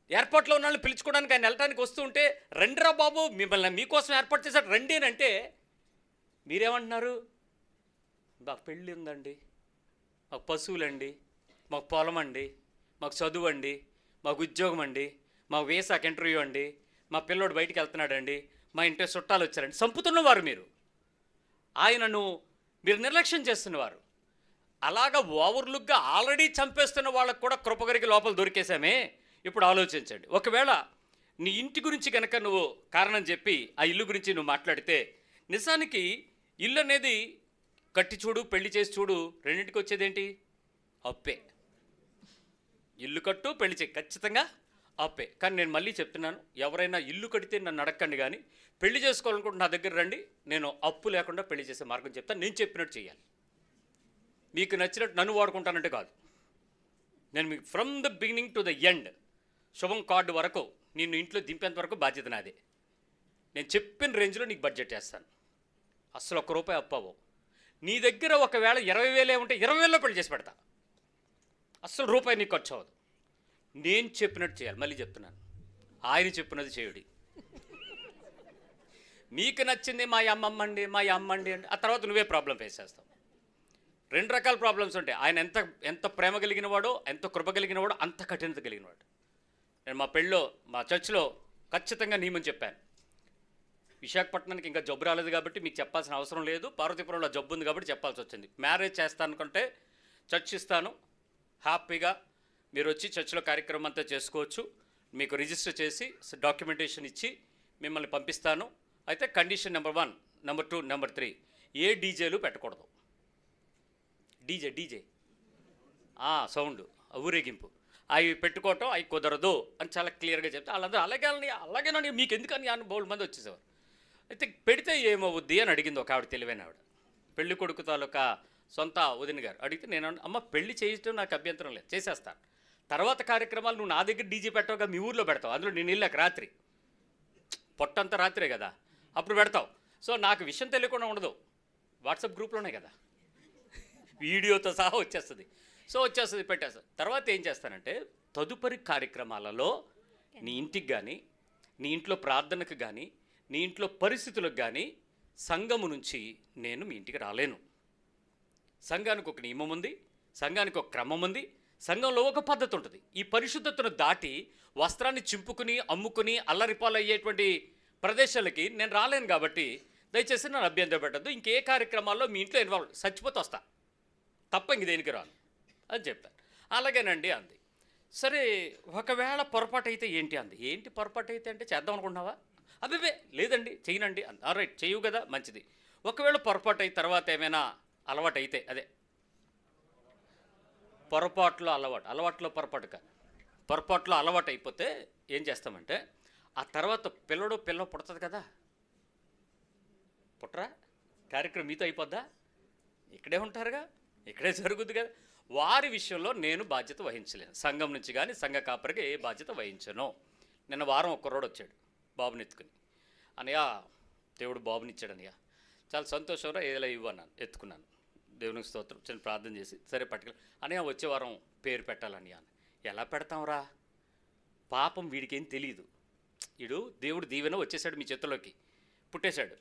ఎయిర్పోర్ట్లో ఉన్న వాళ్ళని పిలుచుకోవడానికి ఆయన వెళ్ళడానికి వస్తూ ఉంటే, రండిరా బాబు మిమ్మల్ని మీకోసం ఏర్పాటు చేశాడు రండి అని అంటే మీరేమంటున్నారు? మాకు పెళ్ళి ఉందండి, మాకు పశువులండి, మాకు పొలం అండి, మాకు చదువు అండి, మాకు ఉద్యోగం అండి, మా వీసాకి ఇంటర్వ్యూ అండి, మా పిల్లోడు బయటికి వెళ్తున్నాడండి, మా ఇంట్లో చుట్టాలు వచ్చారండి. చంపుతున్నవారు మీరు, ఆయనను మీరు నిర్లక్ష్యం చేస్తున్నవారు. అలాగా ఓవర్లుక్గా ఆల్రెడీ చంపేస్తున్న వాళ్ళకు కూడా కృపగరికి లోపల దొరికేశామే. ఇప్పుడు ఆలోచించండి, ఒకవేళ నీ ఇంటి గురించి కనుక నువ్వు కారణం చెప్పి ఆ ఇల్లు గురించి నువ్వు మాట్లాడితే, నిజానికి ఇల్లు అనేది కట్టి చూడు, పెళ్లి చేసి చూడు, రెండింటికి వచ్చేదేంటి? అప్పే. ఇల్లు కట్టు, పెళ్లి చేయి, ఖచ్చితంగా అప్పే. కానీ నేను మళ్ళీ చెప్తున్నాను, ఎవరైనా ఇల్లు కడితే నన్ను అడగండి, కానీ పెళ్లి చేసుకోవాలనుకుంటే నా దగ్గర రండి, నేను అప్పు లేకుండా పెళ్లి చేసే మార్గం చెప్తాను. నేను చెప్పినట్టు చేయాలి. మీకు నచ్చినట్టు నన్ను వాడుకుంటానంటే కాదు. నేను మీకు from the beginning to the end, శుభం కార్డు వరకు నిన్ను ఇంట్లో దింపేంత వరకు బాధ్యత నాదే. నేను చెప్పిన రేంజ్లో నీకు బడ్జెట్ వేస్తాను, అసలు ₹1 అప్పవు. నీ దగ్గర ఒకవేళ 20,000 ఉంటే 20,000లో పెళ్లి చేసి పెడతా, అసలు రూపాయి నీకు ఖర్చు అవ్వదు. నేను చెప్పినట్టు చేయాలి. మళ్ళీ చెప్తున్నాను, ఆయన చెప్పినది చేయుడి. నీకు నచ్చింది మా అమ్మమ్మ అండి, మా అమ్మ అండి అంటే, ఆ తర్వాత నువ్వే ప్రాబ్లం ఫేస్ చేస్తావు. 2 రకాల ప్రాబ్లమ్స్ ఉంటాయి. ఆయన ఎంత ప్రేమ కలిగిన వాడో, ఎంత కృప కలిగిన వాడో, అంత కఠినత కలిగిన వాడు. నేను మా పెళ్ళిలో, మా చర్చిలో ఖచ్చితంగా నియమం చెప్పాను. విశాఖపట్నానికి ఇంకా జబ్బు రాలేదు కాబట్టి మీకు చెప్పాల్సిన అవసరం లేదు, పార్వతీపురంలో జబ్బు ఉంది కాబట్టి చెప్పాల్సి వచ్చింది. మ్యారేజ్ చేస్తాను అనుకుంటే చర్చ్ ఇస్తాను, హ్యాపీగా మీరు వచ్చి చర్చిలో కార్యక్రమం అంతా చేసుకోవచ్చు. మీకు రిజిస్టర్ చేసి డాక్యుమెంటేషన్ ఇచ్చి మిమ్మల్ని పంపిస్తాను. అయితే కండిషన్ నెంబర్ 1, నెంబర్ 2, నెంబర్ 3, ఏ డీజేలు పెట్టకూడదు. డీజే సౌండ్, ఊరేగింపు అవి పెట్టుకోవటం అవి కుదరదు అని చాలా క్లియర్గా చెప్తే వాళ్ళందరూ అలాగేనండి మీకు ఎందుకని అని బౌల్ మంది వచ్చేసేవారు. అయితే పెడితే ఏమవుద్ది అని అడిగింది ఒక ఆవిడ, తెలివైన ఆవిడ, పెళ్లి కొడుకు తాలూకా సొంత వదిన గారు. అడిగితే నేను అమ్మ పెళ్లి చేయటం నాకు అభ్యంతరం లేదు, చేసేస్తాను. తర్వాత కార్యక్రమాలు నువ్వు నా దగ్గర డీజే పెట్టవుగా, మీ ఊర్లో పెడతావు, అందులో నేను వెళ్ళాక రాత్రి పొట్టంతా రాత్రే కదా, అప్పుడు పెడతావు. సో నాకు విషయం తెలియకుండా ఉండదు, వాట్సాప్ గ్రూప్లోనే కదా, వీడియోతో సహా వచ్చేస్తుంది. సో వచ్చేస్తుంది, పెట్టేస్తుంది. తర్వాత ఏం చేస్తానంటే, తదుపరి కార్యక్రమాలలో నీ ఇంటికి కానీ, నీ ఇంట్లో ప్రార్థనకు కానీ, నీ ఇంట్లో పరిస్థితులకు కానీ సంఘము నుంచి నేను మీ ఇంటికి రాలేను. సంఘానికి ఒక నియమం ఉంది, సంఘానికి ఒక క్రమం ఉంది, సంఘంలో ఒక పద్ధతి ఉంటుంది. ఈ పరిశుద్ధతను దాటి వస్త్రాన్ని చింపుకుని అమ్ముకుని అల్లరిపాలు అయ్యేటువంటి ప్రదేశాలకి నేను రాలేను. కాబట్టి దయచేసి నన్ను అభ్యంతరం పెట్టద్దు. ఇంకే కార్యక్రమాల్లో మీ ఇంట్లో ఇన్వాల్వ్, చచ్చిపోతే వస్తా తప్ప ఇంక దేనికి రాను అని చెప్పాను. అలాగేనండి అంది. సరే ఒకవేళ పొరపాటు అయితే ఏంటి అంది. ఏంటి పొరపాటు అయితే అంటే చేద్దాం అనుకుంటున్నావా? అబ్బే లేదండి చెయ్యనండి అంది. రైట్, చెయ్యవు కదా, మంచిది. ఒకవేళ పొరపాటు అయిన తర్వాత ఏమైనా అలవాటు అయితే, అదే అలవాట్లో పొరపాటు కాదు, పొరపాట్లో అలవాటు అయిపోతే ఏం చేస్తామంటే, ఆ తర్వాత పిల్ల పుడుతుంది కదా, పుట్టరా కార్యక్రమం మీతో అయిపోద్దా? ఇక్కడే ఉంటారుగా, ఇక్కడే జరుగుద్ది కదా. వారి విషయంలో నేను బాధ్యత వహించలేను. సంఘం నుంచి కానీ సంఘ కాపరికి ఏ బాధ్యత వహించను. నిన్న వారం ఒక్కరోడు వచ్చాడు బాబుని ఎత్తుకుని, అనయ్య దేవుడు బాబునిచ్చాడు అనయ్య, చాలా సంతోషంగా ఏదైనా ఇవ్వన్నాను, ఎత్తుకున్నాను. దేవునికి స్తోత్రం. చిన్న ప్రార్థన చేసి సరే పట్టుకెళ్ళి అన్నయ్య వచ్చే వారం పేరు పెట్టాలని అని. ఎలా పెడతాంరా, పాపం వీడికేం తెలియదు. వీడు దేవుడు దీవెన వచ్చేసాడు మీ చేతిలోకి, పుట్టేశాడు.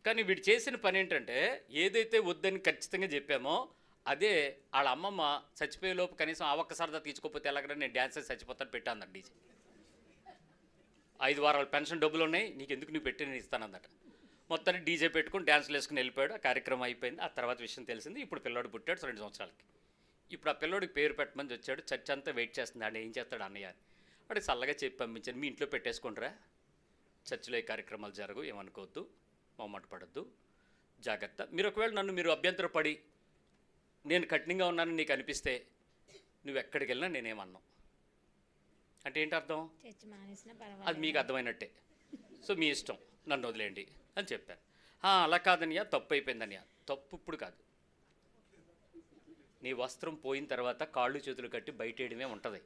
కానీ వీడు చేసిన పని ఏంటంటే, ఏదైతే వద్దని ఖచ్చితంగా చెప్పామో అదే వాళ్ళ అమ్మమ్మ చచ్చిపోయేలోపు కనీసం ఆ ఒక్కసారిదా తీసుకోకపోతే ఎలాగైనా నేను డ్యాన్స్ చేసి చచ్చిపోతాను పెట్టాను డీజే. 5 వారాల పెన్షన్ డబ్బులు ఉన్నాయి, నీకు ఎందుకు నువ్వు పెట్టి నేను ఇస్తానన్నట. మొత్తాన్ని డీజే పెట్టుకుని డ్యాన్స్లు వేసుకుని వెళ్ళిపోయాడు. ఆ కార్యక్రమం అయిపోయింది. ఆ తర్వాత విషయం తెలిసింది. ఇప్పుడు పిల్లోడు పుట్టాడు 2 సంవత్సరాలకి. ఇప్పుడు ఆ పిల్లోడికి పేరు పెట్టమని వచ్చాడు. చర్చ్ అంతా వెయిట్ చేస్తుంది, ఆడ ఏం చేస్తాడు అన్నయ్య అని. వాడికి చల్లగా చెప్పి పంపించాను, మీ ఇంట్లో పెట్టేసుకుంటారా, చర్చిలో ఈ కార్యక్రమాలు జరగవు, ఏమనుకోవద్దు, మొమ్మట పడద్దు, జాగ్రత్త. మీరు ఒకవేళ నన్ను మీరు అభ్యంతరపడి నేను కఠినంగా ఉన్నానని నీకు అనిపిస్తే నువ్వు ఎక్కడికి వెళ్ళినా నేనేమన్నావు అంటే ఏంటి అర్థం, అది మీకు అర్థమైనట్టే. సో మీ ఇష్టం, నన్ను వదిలేయండి అని చెప్పాను. అలా కాదనియా, తప్పు అయిపోయిందనియా. తప్పు ఇప్పుడు కాదు, నీ వస్త్రం పోయిన తర్వాత కాళ్ళు చేతులు కట్టి బయటేయడమే ఉంటుంది.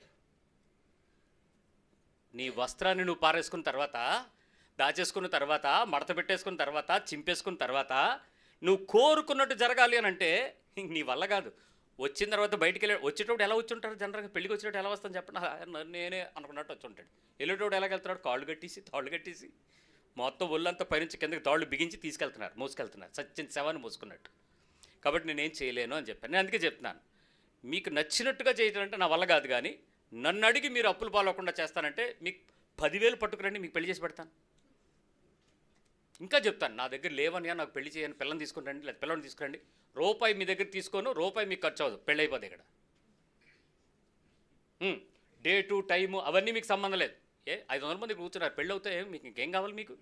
నీ వస్త్రాన్ని నువ్వు పారేసుకున్న తర్వాత, దాచేసుకున్న తర్వాత, మడత పెట్టేసుకున్న తర్వాత, చింపేసుకున్న తర్వాత నువ్వు కోరుకున్నట్టు జరగాలి అని అంటే నీ వల్ల కాదు. వచ్చిన తర్వాత బయటికి వెళ్ళి వచ్చేటప్పుడు ఎలా వచ్చి ఉంటారు జనరల్గా, పెళ్ళికి వచ్చేటప్పుడు ఎలా వస్తాను చెప్పండి, నేనే అనుకున్నట్టు వచ్చి ఉంటాడు. వెళ్ళేటప్పుడు ఎలా వెళ్తున్నాడు, కాళ్ళు కట్టేసి తాళ్ళు కట్టేసి మొత్తం ఒళ్ళంతా పైనుంచి కిందకి తాళ్ళు బిగించి తీసుకెళ్తున్నారు, మోసుకెళ్తున్నారు, సచ్చిన శవాన్ని మోసుకున్నట్టు. కాబట్టి నేనేం చేయలేను అని చెప్పాను. నేను అందుకే చెప్తున్నాను, మీకు నచ్చినట్టుగా చేయడం అంటే నా వల్ల కాదు. కానీ నన్ను అడిగి మీరు అప్పులు పాలవకుండా చేస్తానంటే మీకు 10,000 పట్టుకురండి, మీకు పెళ్లి చేసి పెడతాను. ఇంకా చెప్తాను, నా దగ్గర లేవనియా, నాకు పెళ్లి చేయని, పిల్లని తీసుకురండి, లేదా పిల్లని తీసుకురండి, రూపాయి మీ దగ్గర తీసుకోను, రూపాయి మీకు ఖర్చు అవ్వదు, పెళ్ళి అయిపోతుంది. ఇక్కడ డేటు టైము అవన్నీ మీకు సంబంధం లేదు. 500 మంది కూర్చున్నారు, పెళ్ళి అవుతాయి, మీకు ఇంకేం కావాలి? మీకు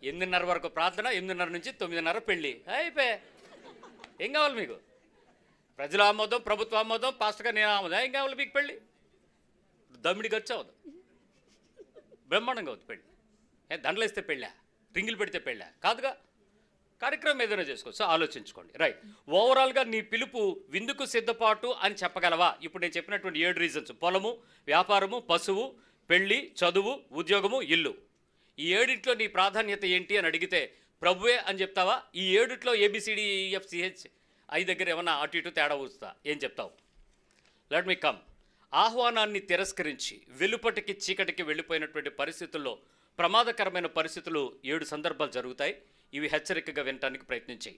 8:30 వరకు ప్రార్థన, 8:30 నుంచి 9:30 పెళ్ళి అయిపోయా. ఏం కావాలి మీకు? ప్రజల ఆమోదం, ప్రభుత్వ ఆమోదం, పాస్టర్గా నేను ఆమోదం, ఏం కావాలి మీకు? పెళ్ళి దమ్మిడి ఖర్చు అవ్వదు, బ్రహ్మాండంగా అవుతుంది పెళ్ళి. దండలు వేస్తే పెళ్ళా, రింగులు పెడితే పెళ్ళా కాదుగా. కార్యక్రమం ఏదైనా చేసుకోవచ్చు. సో ఆలోచించుకోండి. రైట్, ఓవరాల్గా నీ పిలుపు విందుకు సిద్ధపాటు అని చెప్పగలవా? ఇప్పుడు నేను చెప్పినటువంటి 7 రీజన్స్: పొలము, వ్యాపారము, పశువు, పెళ్ళి, చదువు, ఉద్యోగము, ఇల్లు. ఈ 7 నీ ప్రాధాన్యత ఏంటి అని అడిగితే ప్రభువే అని చెప్తావా? ఈ 7 ABCDEFCH ఐ దగ్గర ఏమన్నా అటు ఇటు తేడా ఊస్తా, ఏం చెప్తావు? Let me come. ఆహ్వానాన్ని తిరస్కరించి వెలుపటికి చీకటికి వెళ్ళిపోయినటువంటి పరిస్థితుల్లో ప్రమాదకరమైన పరిస్థితులు 7 సందర్భాలు జరుగుతాయి. ఇవి హెచ్చరికగా వినటానికి ప్రయత్నించాయి.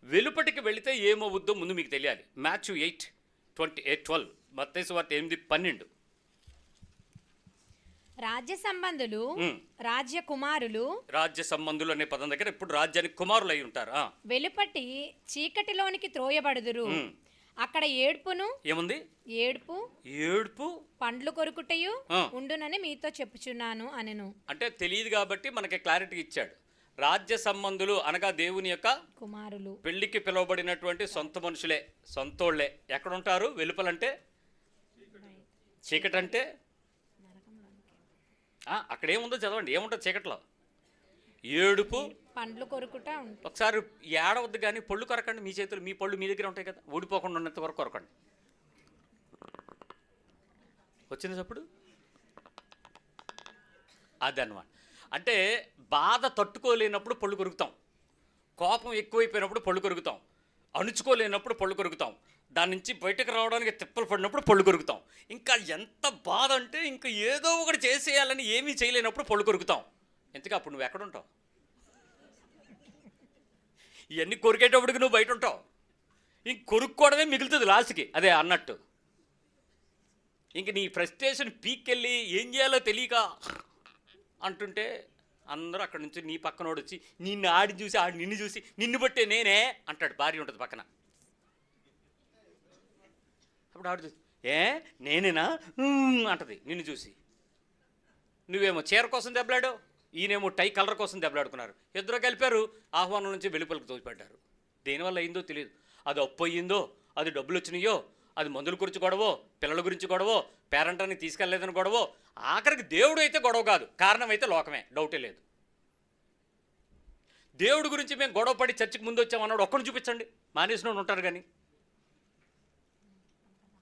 వెలుపటికి వెళితే ఏమవుద్దో ముందు మీకు తెలియాలి. Matthew 8:12, మత్తయి సువార్త 8:12. రాజ్య సంబంధులు, రాజ్య కుమారులు, రాజ్య సంబంధులు అనే పదం దగ్గర ఇప్పుడు రాజ్యానికి కుమారులు అయి ఉంటారు. వెలుపటి చీకటిలోనికి త్రోయబడుదురు, అక్కడ ఏడుపును, ఏముంది? ఏడుపు పండ్లు కొరుకుటయు ఉండునని మీతో చెప్పుచున్నాను అనెను. అంటే తెలియదు కాబట్టి మనకి క్లారిటీ ఇచ్చాడు. రాజ్య సంబంధులు అనగా దేవుని యొక్క కుమారులు, పెళ్లికి పిలువబడినటువంటి సొంత మనుషులే, సొంతోళ్లే. ఎక్కడ ఉంటారు? వెలుపలంటే చీకటి అంటే అక్కడ ఏముందో చదవండి, ఏముంటుంది చీకట్లో? ఏడుపు, పండ్లు కొరుకుట. ఒకసారి ఏడవద్దు కానీ పళ్ళు కొరకండి. మీ చేతులు, మీ పళ్ళు మీ దగ్గర ఉంటాయి కదా, ఊడిపోకుండా ఉన్నంత వరకు కొరకండి. వచ్చింది చప్పుడు? అదన్నమాట. అంటే బాధ తట్టుకోలేనప్పుడు పళ్ళు కొరుకుతాం, కోపం ఎక్కువైపోయినప్పుడు పళ్ళు కొరుకుతాం, అణుచుకోలేనప్పుడు పళ్ళు కొరుకుతాం, దాని నుంచి బయటకు రావడానికి తిప్పలు పడినప్పుడు పళ్ళు కొరుకుతాం. ఇంకా ఎంత బాధ అంటే ఇంకా ఏదో ఒకటి చేసేయాలని ఏమీ చేయలేనప్పుడు పళ్ళు కొరుకుతాం. ఎందుకు? అప్పుడు నువ్వు ఎక్కడుంటావు? ఇవన్నీ కొరికేటప్పటికి నువ్వు బయట ఉంటావు. ఇంక కొరుక్కోవడమే మిగులుతుంది లాస్ట్కి. అదే అన్నట్టు ఇంక నీ ఫ్రస్ట్రేషన్ పీక్కెళ్ళి ఏం చేయాలో తెలియక అంటుంటే అందరూ అక్కడ నుంచి నీ పక్కనోడు వచ్చి నిన్ను ఆడి చూసి ఆడి నిన్ను చూసి నిన్ను బట్టే నేనే అంటాడు. భార్య ఉంటుంది పక్కన. అప్పుడు ఆడు చూసి నేనేనా అంటది నిన్ను చూసి. నువ్వేమో చీర కోసం దెబ్బలాడావు, ఈయనేమో టై కలర్ కోసం దెబ్బలాడుకున్నారు. ఇద్దరు కలిపారు, ఆహ్వానం నుంచి వెలుపలకు తోసిపడ్డారు. దేనివల్ల అయిందో తెలియదు. అది అప్పు అయ్యిందో, అది డబ్బులు వచ్చినాయో, అది మందుల గురించి గొడవో, పిల్లల గురించి గొడవో, పేరెంటాన్ని తీసుకెళ్ళలేదని గొడవో, ఆఖరికి దేవుడు అయితే గొడవ కాదు, కారణం అయితే లోకమే, డౌటే లేదు. దేవుడి గురించి మేము గొడవ పడి చర్చికి ముందు వచ్చామన్నాడు ఒక్కడిని చూపించండి. మానేసినోడు ఉంటారు. కానీ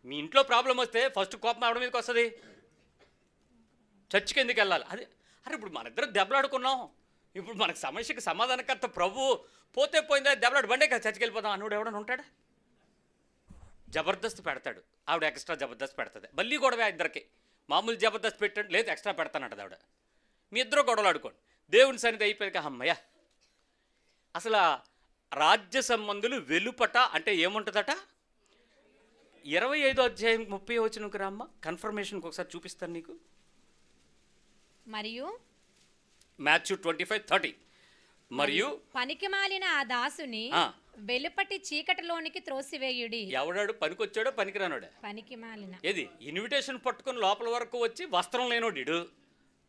మీ ఇంట్లో ప్రాబ్లం వస్తే ఫస్ట్ కోపం ఆవిడ మీదకి వస్తుంది. చర్చికి ఎందుకు వెళ్ళాలి? అదే అరే ఇప్పుడు మన ఇద్దరు దెబ్బలాడుకున్నాం, ఇప్పుడు మనకు సమస్యకి సమాధానకర్త ప్రభు. పోతే పోయిందా, దెబ్బలాడు బండే కదా, చర్చికి వెళ్ళిపోదాం అన్నోడు ఎవడన్నా ఉంటాడా? జబర్దస్త్ పెడతాడు, ఆవిడ ఎక్స్ట్రా జబర్దస్త్ పెడుతుంది. మళ్ళీ గొడవ ఇద్దరికి. మామూలు జబర్దస్త్ పెట్టండి, లేదు ఎక్స్ట్రా పెడతానంటది ఆవిడ. మీ ఇద్దరు గొడవలు ఆడుకోండి. దేవుని సన్నిధి అయిపోయాక అమ్మయ్య. అసలు రాజ్య సంబంధులు వెలుపట అంటే ఏముంటుందట? 25వ అధ్యాయం 30వ వచనంకి రామ్మ, కన్ఫర్మేషన్కి ఒకసారి చూపిస్తాను నీకు. మరియు మాథ్యూ 25:30. మరియు పనికి మాలిన ఆ దాసుని వెలుపటి చీకటిలోనికి త్రోసివేయుడి. ఎవడాడు పనికొచ్చాడో పనికిరానోడే? పనికి మాలిన. ఏది ఇన్విటేషన్ పట్టుకుని లోపల వరకు వచ్చి వస్త్రం లేనోడు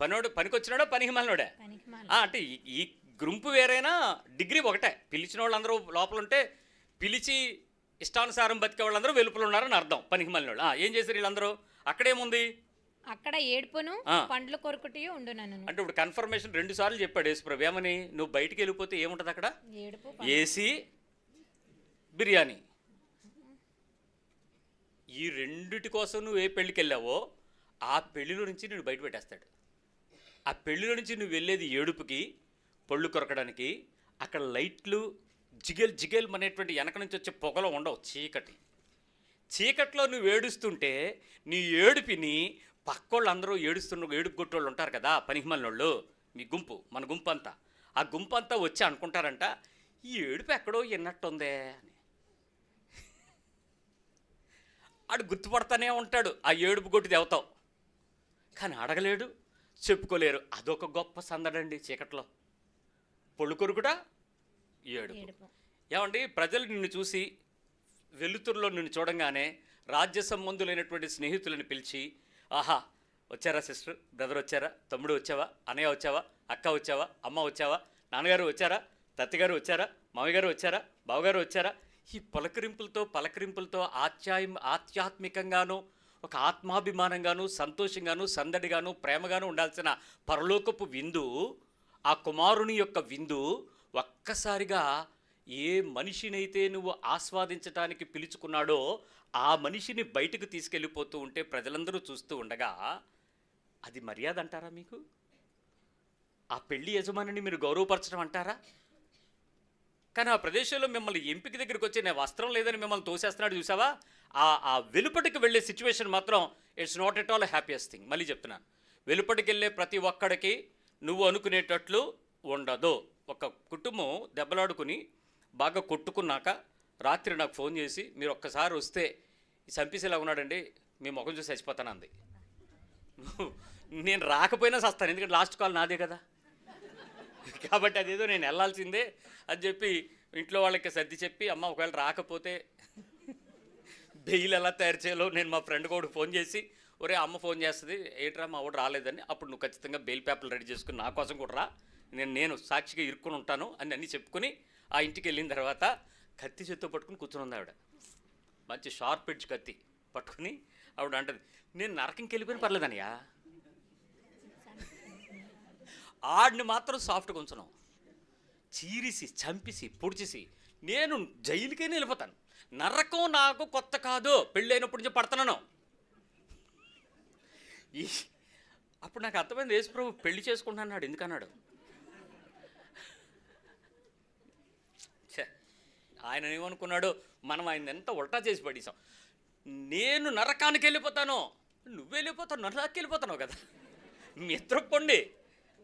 పనోడు పనికొచ్చినాడో పనికి మాలినోడే? అంటే ఈ గ్రూపు వేరైనా డిగ్రీ ఒకటే. పిలిచిన వాళ్ళందరూ లోపల ఉంటే పిలిచి ఇష్టానుసారం బతికే వాళ్ళందరూ వెలుపల ఉన్నారని అర్థం. పనికి మాలినోళ్ళు ఏం చేశారు వీళ్ళందరూ? అక్కడేముంది? అక్కడ ఏడుపును పండ్లు కొరుకుటి ఉండునను. అంటే ఇప్పుడు కన్ఫర్మేషన్ 2 సార్లు చెప్పాడు యేసుప్రభు. ఏమని? నువ్వు బయటికి వెళ్ళిపోతే ఏముంటుంది అక్కడ? ఏడుపు, ఏసీ, బిర్యానీ. ఈ రెండిటి కోసం నువ్వు ఏ పెళ్ళికి వెళ్ళావో ఆ పెళ్లిలో నుంచి నేను బయట పెట్టేస్తాడు. ఆ పెళ్లిలో నుంచి నువ్వు వెళ్ళేది ఏడుపుకి, పళ్ళు కొరకడానికి. అక్కడ లైట్లు జిగేల్ జిగేల్ అనేటువంటి వెనక నుంచి వచ్చే పొగలో ఉండవు, చీకటి. చీకట్లో నువ్వు ఏడుస్తుంటే నీ ఏడుపిని పక్కోళ్ళు అందరూ ఏడుపు కొట్టోళ్ళు ఉంటారు కదా, పనికిమాలినోళ్ళు, మీ గుంపు, మన గుంపు అంతా. ఆ గుంపు అంతా వచ్చి అనుకుంటారంట, ఈ ఏడుపు ఎక్కడో విన్నట్టుందే అని. ఆడు గుర్తుపడతానే ఉంటాడు ఆ ఏడుపు కొట్టి దేవతావు, కానీ అడగలేడు, చెప్పుకోలేరు. అదొక గొప్ప సందడండి చీకట్లో. పొళ్ళు కొరుకుట, ఏడుపు. ఏమండి, ప్రజలు నిన్ను చూసి వెలుతురులో నిన్ను చూడంగానే రాజ్య సంబంధులైనటువంటి స్నేహితులను పిలిచి, ఆహా వచ్చారా సిస్టర్, బ్రదర్ వచ్చారా, తమ్ముడు వచ్చావా, అన్నయ్య వచ్చావా, అక్క వచ్చావా, అమ్మ వచ్చావా, నాన్నగారు వచ్చారా, తత్తిగారు వచ్చారా, మామయ్యగారు వచ్చారా, బావగారు వచ్చారా, ఈ పలకరింపులతో ఆధ్యాత్మికంగాను, ఒక ఆత్మాభిమానంగాను, సంతోషంగాను, సందడిగాను, ప్రేమగాను ఉండాల్సిన పరలోకపు విందు, ఆ కుమారుని యొక్క విందు ఒక్కసారిగా ఏ మనిషినైతే నువ్వు ఆస్వాదించటానికి పిలుచుకున్నాడో ఆ మనిషిని బయటకు తీసుకెళ్ళిపోతూ ఉంటే ప్రజలందరూ చూస్తూ ఉండగా అది మర్యాద అంటారా మీకు? ఆ పెళ్లి యజమానిని మీరు గౌరవపరచడం అంటారా? కానీ ఆ ప్రదేశంలో మిమ్మల్ని ఎంపిక దగ్గరికి వచ్చి నేను వస్త్రం లేదని మిమ్మల్ని తోసేస్తున్నాడు చూసావా, ఆ వెలుపటికి వెళ్ళే సిచ్యువేషన్ మాత్రం it's not at all happiest thing. మళ్ళీ చెప్తున్నాను, వెలుపటికి వెళ్ళే ప్రతి ఒక్కడికి నువ్వు అనుకునేటట్లు ఉండదు. ఒక కుటుంబం దెబ్బలాడుకుని బాగా కొట్టుకున్నాక రాత్రి నాకు ఫోన్ చేసి, మీరు ఒక్కసారి వస్తే చంపేసేలా ఉన్నాడండి, మీ ముఖం చూసి చచ్చిపోతానంది. నేను రాకపోయినా చస్తాను, ఎందుకంటే లాస్ట్ కాల్ నాదే కదా, కాబట్టి అదేదో నేను వెళ్ళాల్సిందే అని చెప్పి ఇంట్లో వాళ్ళకి సర్ది చెప్పి, అమ్మ ఒకవేళ రాకపోతే బెయిల్ ఎలా తయారు చేయాలో నేను మా ఫ్రెండ్ కూడా ఫోన్ చేసి, ఒరే అమ్మ ఫోన్ చేస్తుంది, ఏంట్రా మా వాడు రాలేదని, అప్పుడు నువ్వు ఖచ్చితంగా బెయిల్ పేపర్లు రెడీ చేసుకుని నా కోసం కూడా రా, నేను సాక్షిగా ఇరుక్కుని ఉంటాను అని అన్నీ చెప్పుకొని ఆ ఇంటికి వెళ్ళిన తర్వాత కత్తి చేత్తో పట్టుకుని కూర్చుని ఉంది ఆవిడ. మంచి షార్ప్ ఎడ్జ్ కత్తి పట్టుకుని ఆవిడ అంటది, నేను నరకంకి వెళ్ళిపోయిన పర్లేదనియా, ఆడిని మాత్రం సాఫ్ట్గా ఉంచను, చీరిసి చంపిసి పొడిచేసి నేను జైలుకైనా వెళ్ళిపోతాను, నరకం నాకు కొత్త కాదు, పెళ్ళైనప్పటి నుంచి పడుతున్నాను. అప్పుడు నాకు అర్థమైంది, యేసుప్రభు పెళ్లి చేసుకుంటున్నాడు ఎందుకన్నాడు. ఆయన ఏమనుకున్నాడు, మనం ఆయన ఎంత ఉల్టా చేసి పడేసాం. నేను నరకానికి వెళ్ళిపోతాను, నువ్వు వెళ్ళిపోతావు, నరకానికి వెళ్ళిపోతాను కదా, మీ ఇద్దరు పొండి,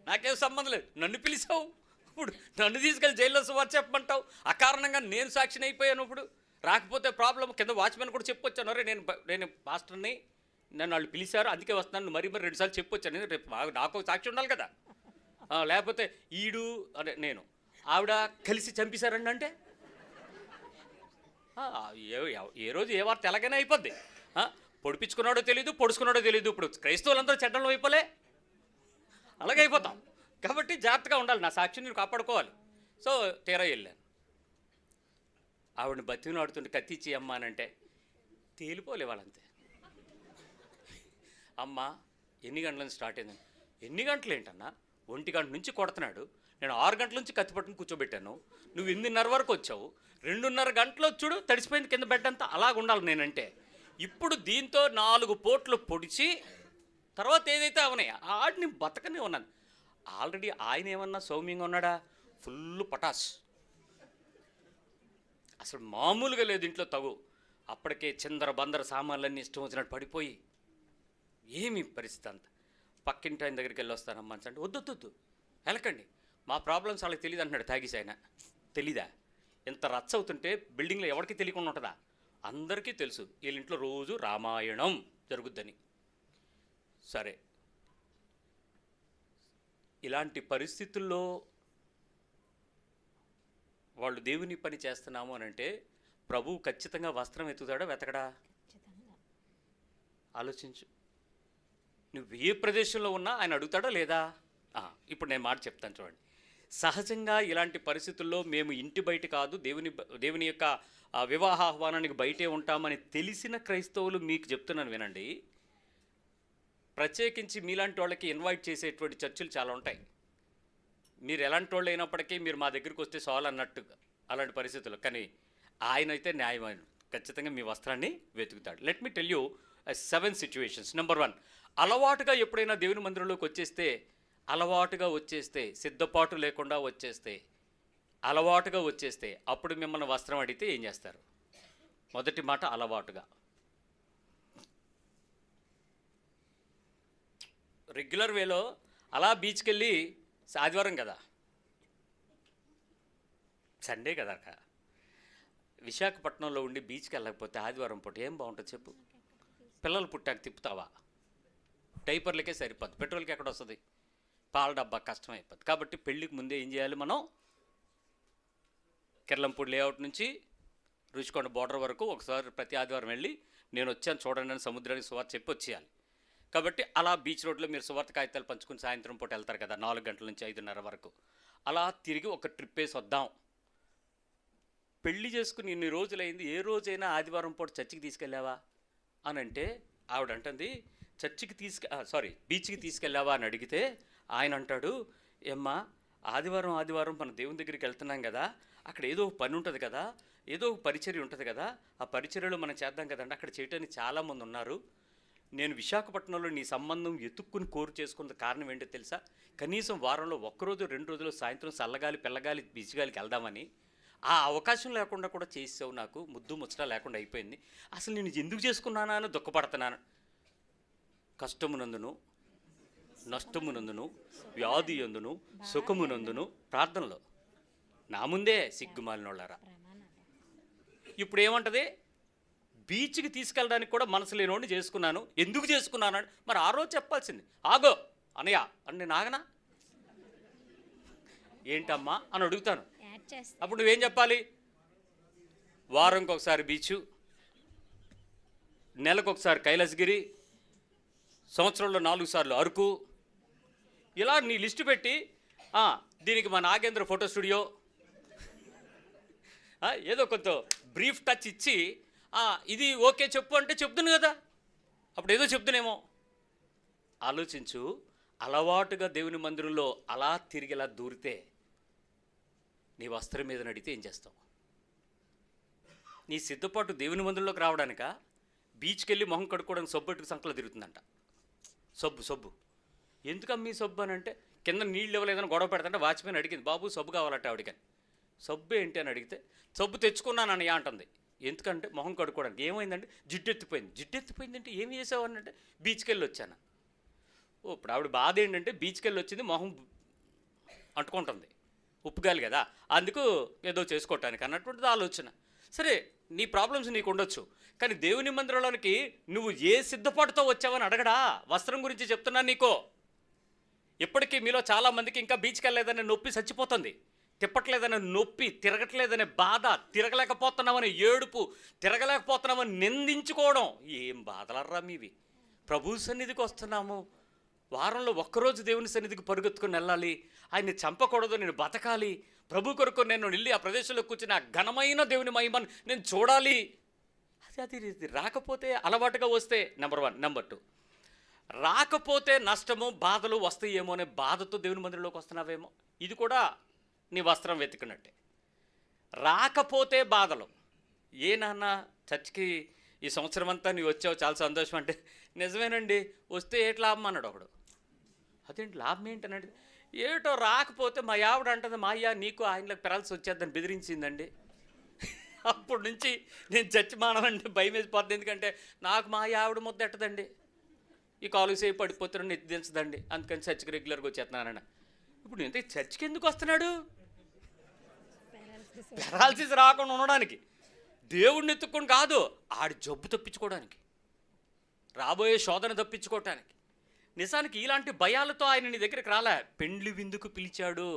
నాకేం సంబంధం లేదు, నన్ను పిలిచావు, ఇప్పుడు నన్ను తీసుకెళ్ళి జైల్లో సువార్త చెప్పమంటావు, అకారణంగా నేను సాక్షిని అయిపోయాను. ఇప్పుడు రాకపోతే ప్రాబ్లం, కింద వాచ్మెన్ కూడా చెప్పొచ్చాను, అరే నేను పాస్టర్ని, నన్ను వాళ్ళు పిలిచారు అందుకే వస్తున్నాను, మరి 2 సార్లు చెప్పొచ్చాను, రేపు నాకు సాక్షి ఉండాలి కదా, లేకపోతే ఈడు అదే నేను ఆవిడ కలిసి చంపేశారండి అంటే ఏ రోజు ఏ వార్త ఎలాగైనా అయిపోద్ది. పొడిపించుకున్నాడో తెలీదు, పొడుచుకున్నాడో తెలీదు. ఇప్పుడు క్రైస్తవులందరూ చెడ్డలో అయిపోలే, అలాగే అయిపోతాం. కాబట్టి జాగ్రత్తగా ఉండాలి, నా సాక్షిని నేను కాపాడుకోవాలి. సో తీరా వెళ్ళాను, ఆవిడని బతిని ఆడుతుంటే కత్తిచ్చి అమ్మ అని అంటే తేలిపోలే వాళ్ళంతే. అమ్మ ఎన్ని గంటలని స్టార్ట్ అయిందని, ఎన్ని గంటలు ఏంటన్నా, 1 గంట నుంచి కొడుతున్నాడు, నేను 6 గంటల నుంచి కత్తి పట్టుకుని కూర్చోబెట్టాను, నువ్వు 8:30 వరకు వచ్చావు, 2:30 గంటలు చూడు తడిసిపోయింది కింద బెడ్ అంతా, అలాగ ఉండాలి నేనంటే. ఇప్పుడు దీంతో 4 పోట్లు పొడిచి తర్వాత ఏదైతే అవనాయి ఆడిని బతకనే ఉన్నాను. ఆల్రెడీ ఆయన ఏమన్నా సౌమ్యంగా ఉన్నాడా? ఫుల్ పటాస్, అసలు మామూలుగా లేదు ఇంట్లో తగు. అప్పటికే చిందర బందర సామాన్లన్నీ ఇష్టం వచ్చినట్టు పడిపోయి ఏమి పరిస్థితి అంత. పక్కింటి ఆయన దగ్గరికి వెళ్ళి వస్తానమ్మా అంటే వద్దు వెళ్ళకండి, మా ప్రాబ్లమ్స్ వాళ్ళకి తెలియదు అంటున్నాడు తాగేసి ఆయన. తెలీదా? ఎంత రచ్చ అవుతుంటే బిల్డింగ్లో ఎవరికి తెలియకుండా ఉంటుందా? అందరికీ తెలుసు వీళ్ళ ఇంట్లో రోజు రామాయణం జరుగుద్దని. సరే, ఇలాంటి పరిస్థితుల్లో వాళ్ళు దేవుని పని చేస్తున్నాము అని అంటే ప్రభువు ఖచ్చితంగా వస్త్రం ఎత్తుతాడా వెతకడా? ఆలోచించు. నువ్వు ఏ ప్రదేశంలో ఉన్నా ఆయన అడుగుతాడా లేదా? ఇప్పుడు నేను మాట చెప్తాను చూడండి. సహజంగా ఇలాంటి పరిస్థితుల్లో మేము ఇంటి బయట కాదు, దేవుని యొక్క వివాహ ఆహ్వానానికి బయటే ఉంటామని తెలిసిన క్రైస్తవులు మీకు చెప్తున్నాను వినండి. ప్రత్యేకించి మీలాంటి వాళ్ళకి ఇన్వైట్ చేసేటువంటి చర్చిలు చాలా ఉంటాయి. మీరు ఎలాంటి వాళ్ళు అయినప్పటికీ మీరు మా దగ్గరికి వస్తే చాలు అన్నట్టుగా అలాంటి పరిస్థితులు. కానీ ఆయన అయితే న్యాయమైన ఖచ్చితంగా మీ వస్త్రాన్ని వెతుకుతాడు. Let me tell you 7 situations. Number 1, అలవాటుగా ఎప్పుడైనా దేవుని మందిరంలోకి వచ్చేస్తే సిద్ధపాటు లేకుండా అలవాటుగా వచ్చేస్తే అప్పుడు మిమ్మల్ని వస్త్రం అడిగితే ఏం చేస్తారు? మొదటి మాట అలవాటుగా. రెగ్యులర్ వేలో అలా బీచ్కి వెళ్ళి ఆదివారం కదా, సండే కదా, విశాఖపట్నంలో ఉండి బీచ్కి వెళ్ళకపోతే ఆదివారం పూట ఏం బాగుంటుంది చెప్పు? పిల్లలు పుట్టాక తిప్పుతావా? డైపర్లకే సరిపోద్ది, పెట్రోల్కి ఎక్కడ వస్తుంది? పాల డబ్బా కష్టమైపోద్ది. కాబట్టి పెళ్ళికి ముందే ఏం చేయాలి మనం? కిర్లంపూడి లేఅవుట్ నుంచి రుషికొండ బోర్డర్ వరకు ఒకసారి ప్రతి ఆదివారం వెళ్ళి నేను వచ్చాను చూడండి అని సముద్రానికి సువార్త చెప్పి వచ్చేయాలి. కాబట్టి అలా బీచ్ రోడ్లో మీరు సువార్త కాగితాలు పంచుకుని సాయంత్రం పూట వెళ్తారు కదా 4 గంటల నుంచి 5:30 వరకు. అలా తిరిగి ఒక ట్రిప్ వేసి వద్దాం. పెళ్లి చేసుకుని ఇన్ని రోజులైంది, ఏ రోజైనా ఆదివారం పూట చర్చికి తీసుకెళ్ళావా అని అంటే ఆవిడ అంటుంది బీచ్కి తీసుకెళ్ళావా అని అడిగితే ఆయన అంటాడు, ఏమ్మా ఆదివారం మన దేవుని దగ్గరికి వెళ్తున్నాం కదా, అక్కడ ఏదో ఒక పని ఉంటుంది కదా, ఏదో ఒక పరిచర్య ఉంటుంది కదా, ఆ పరిచర్యలో మనం చేద్దాం కదండి, అక్కడ చేయటానికి చాలామంది ఉన్నారు. నేను విశాఖపట్నంలో నీ సంబంధం ఎత్తుక్కుని కోరు చేసుకున్న కారణం ఏంటో తెలుసా? కనీసం వారంలో 1 రోజు 2 రోజులు సాయంత్రం చల్లగాలి పిల్లగాలి బీచ్గాలికి వెళ్దామని. ఆ అవకాశం లేకుండా కూడా చేసావు, నాకు ముద్దు ముచ్చట లేకుండా అయిపోయింది. అసలు నేను ఎందుకు చేసుకున్నానా అని దుఃఖపడుతున్నాను. కష్టమునందును నష్టమునందును వ్యాధి ఎందును సుఖమునందును ప్రార్థనలో నా ముందే సిగ్గుమాలినోళ్ళారా. ఇప్పుడు ఏమంటది? బీచ్కి తీసుకెళ్ళడానికి కూడా మనసు లేనోడిని చేసుకున్నాను. ఎందుకు చేసుకున్నాను? మరి ఆ రోజు చెప్పాల్సింది. ఆగో అనయ్య అని నేను ఆగనా? ఏంటమ్మా అని అడుగుతాను. అప్పుడు నువ్వేం చెప్పాలి? వారంకి ఒకసారి బీచు, నెలకొకసారి కైలాసగిరి, సంవత్సరంలో 4 సార్లు అరకు, ఇలా నీ లిస్టు పెట్టి దీనికి మా నాగేంద్ర ఫోటో స్టూడియో ఏదో కొంత బ్రీఫ్ టచ్ ఇచ్చి ఇది ఓకే చెప్పు అంటే చెప్తును కదా, అప్పుడు ఏదో చెప్తునేమో. ఆలోచించు. అలవాటుగా దేవుని మందిరంలో అలా తిరిగి ఇలా దూరితే నీ వస్త్రం మీద నడితే ఏం చేస్తావు? నీ సిద్ధపాటు దేవుని మందిరంలోకి రావడానిక? బీచ్కి వెళ్ళి మొహం కడుక్కోవడానికి సబ్బెట్టుకు సంకలో తిరుగుతుందంట. సబ్బు ఎందుకమ్మీ సబ్బు అని అంటే కింద నీళ్ళు ఇవ్వలేదని గొడవ పెడతాంటే వాచ్మెన్ అడిగింది, బాబు సబ్బు కావాలట ఆవిడకని. సబ్బు ఏంటి అని అడిగితే సబ్బు తెచ్చుకున్నానని అంటుంది. ఎందుకంటే మొహం కడుక్కోవడానికి. ఏమైందంటే జిడ్డు ఎత్తిపోయిందంటే ఏం చేసావు అని అంటే బీచ్కి వెళ్ళి వచ్చాను. ఇప్పుడు ఆవిడ బాధ ఏంటంటే బీచ్కి వెళ్ళి వచ్చింది మొహం అంటుకుంటుంది, ఉప్పుగాలి కదా, అందుకు ఏదో చేసుకోవటానికి అన్నటువంటిది ఆలోచన. సరే, నీ ప్రాబ్లమ్స్ నీకు ఉండొచ్చు, కానీ దేవుని మందిరంలోనికి నువ్వు ఏ సిద్ధపాటుతో వచ్చావని అడగడా? వస్త్రం గురించి చెప్తున్నాను నీకో. ఇప్పటికీ మీలో చాలామందికి ఇంకా బీచ్కి వెళ్ళలేదనే నొప్పి చచ్చిపోతుంది, తిప్పట్లేదనే నొప్పి, తిరగట్లేదనే బాధ, తిరగలేకపోతున్నామని ఏడుపు, తిరగలేకపోతున్నామని నిందించుకోవడం. ఏం బాధలర్రా మీవి? ప్రభు సన్నిధికి వస్తున్నాము, వారంలో 1 రోజు దేవుని సన్నిధికి పరుగెత్తుకుని వెళ్ళాలి, ఆయన్ని చంపకూడదు, నేను బతకాలి, ప్రభు కొరకు నేను వెళ్ళి ఆ ప్రదేశంలో కూర్చుని ఆ ఘనమైన దేవుని మహిమను నేను చూడాలి. అది రాకపోతే అలవాటుగా వస్తే నెంబర్ 1. నెంబర్ 2, రాకపోతే నష్టము బాధలు వస్తాయేమో అనే బాధతో దేవుని మందిరంలోకి వస్తున్నావేమో. ఇది కూడా నీ వస్త్రం వెతుకున్నట్టే. రాకపోతే బాధలు. ఏ నాన్న చర్చికి ఈ సంవత్సరం అంతా నీవు వచ్చావు చాలా సంతోషం అంటే, నిజమేనండి, వస్తే ఏటి లాభం అన్నాడు ఒకడు. అదేంటి లాభం ఏంటన్నాడు? ఏటో రాకపోతే మా ఆవిడ అంటుంది, మా అయ్య నీకు ఆయనలకు పెరాల్సి వచ్చేద్దని బెదిరించిందండి. అప్పటి నుంచి నేను చచ్చి మానవండి, భయం వేసిపోతుంది. ఎందుకంటే నాకు మా ఆవిడ ముద్ద ఎట్టదండి, ఈ కాలు సేపు పడిపోతున్నాను, ఎత్తి దించదండి. అందుకని చర్చికి రెగ్యులర్గా వచ్చేస్తున్నానన్న. ఇప్పుడు నేను చర్చికి ఎందుకు వస్తున్నాడు? పెరాలసిస్ రాకుండా ఉండడానికి, దేవుడిని ఎత్తుకొని కాదు, ఆడి జబ్బు తప్పించుకోవడానికి, రాబోయే శోధన తప్పించుకోవటానికి. నిజానికి ఇలాంటి భయాలతో ఆయన నీ దగ్గరికి రాలే, పెండ్లి విందుకు పిలిచాడు.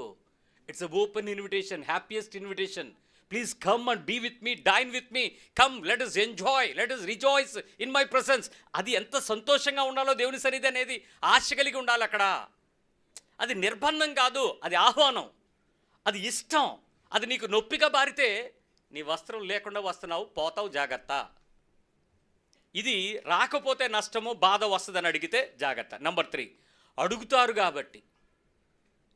It's a open invitation, happiest invitation. Please come and be with me, dine with me, come let us enjoy, let us rejoice in my presence. అది ఎంత సంతోషంగా ఉండాలో దేవుని సన్నిధి అనేది ఆశ కలిగి ఉండాలి అక్కడ. అది నిర్బంధం కాదు, అది ఆహ్వానం, అది ఇష్టం. అది నీకు నొప్పిగా బారితే నీ వస్త్రం లేకుండా వస్తున్నావు, పోతావు, జాగ్రత్త. ఇది రాకపోతే నష్టము, బాధ వస్తుందని అడిగితే జాగ్రత్త. నెంబర్ 3, అడుగుతారు కాబట్టి.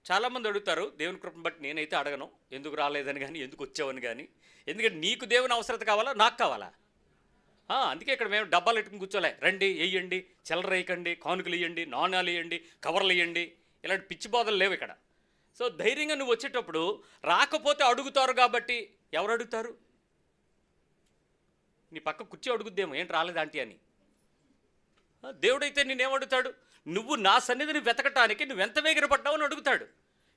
చాలామంది అడుగుతారు, దేవుని కృపను బట్టి నేనైతే అడగను, ఎందుకు రాలేదని కానీ, ఎందుకు వచ్చావని కానీ. ఎందుకంటే నీకు దేవుని అవసరత కావాలా, నాకు కావాలా? అందుకే ఇక్కడ మేము డబ్బాలు పెట్టుకుని కూర్చోలే. రండి, వేయండి, చిల్లర వేయకండి, కానుకలు వేయండి, నాణ్యాలు వేయండి, కవర్లు వేయండి, ఇలాంటి పిచ్చి బోధలు లేవు ఇక్కడ. సో ధైర్యంగా నువ్వు వచ్చేటప్పుడు, రాకపోతే అడుగుతారు కాబట్టి. ఎవరు అడుగుతారు? నీ పక్క కుర్చీ అడుగుద్దేమో, ఏంటి రాలేదు ఆంటీ అని. దేవుడైతే నేనేమడుగుతాడు? నువ్వు నా సన్నిధిని వెతకటానికి నువ్వు ఎంత వేగిరపడ్డావు అని అడుగుతాడు.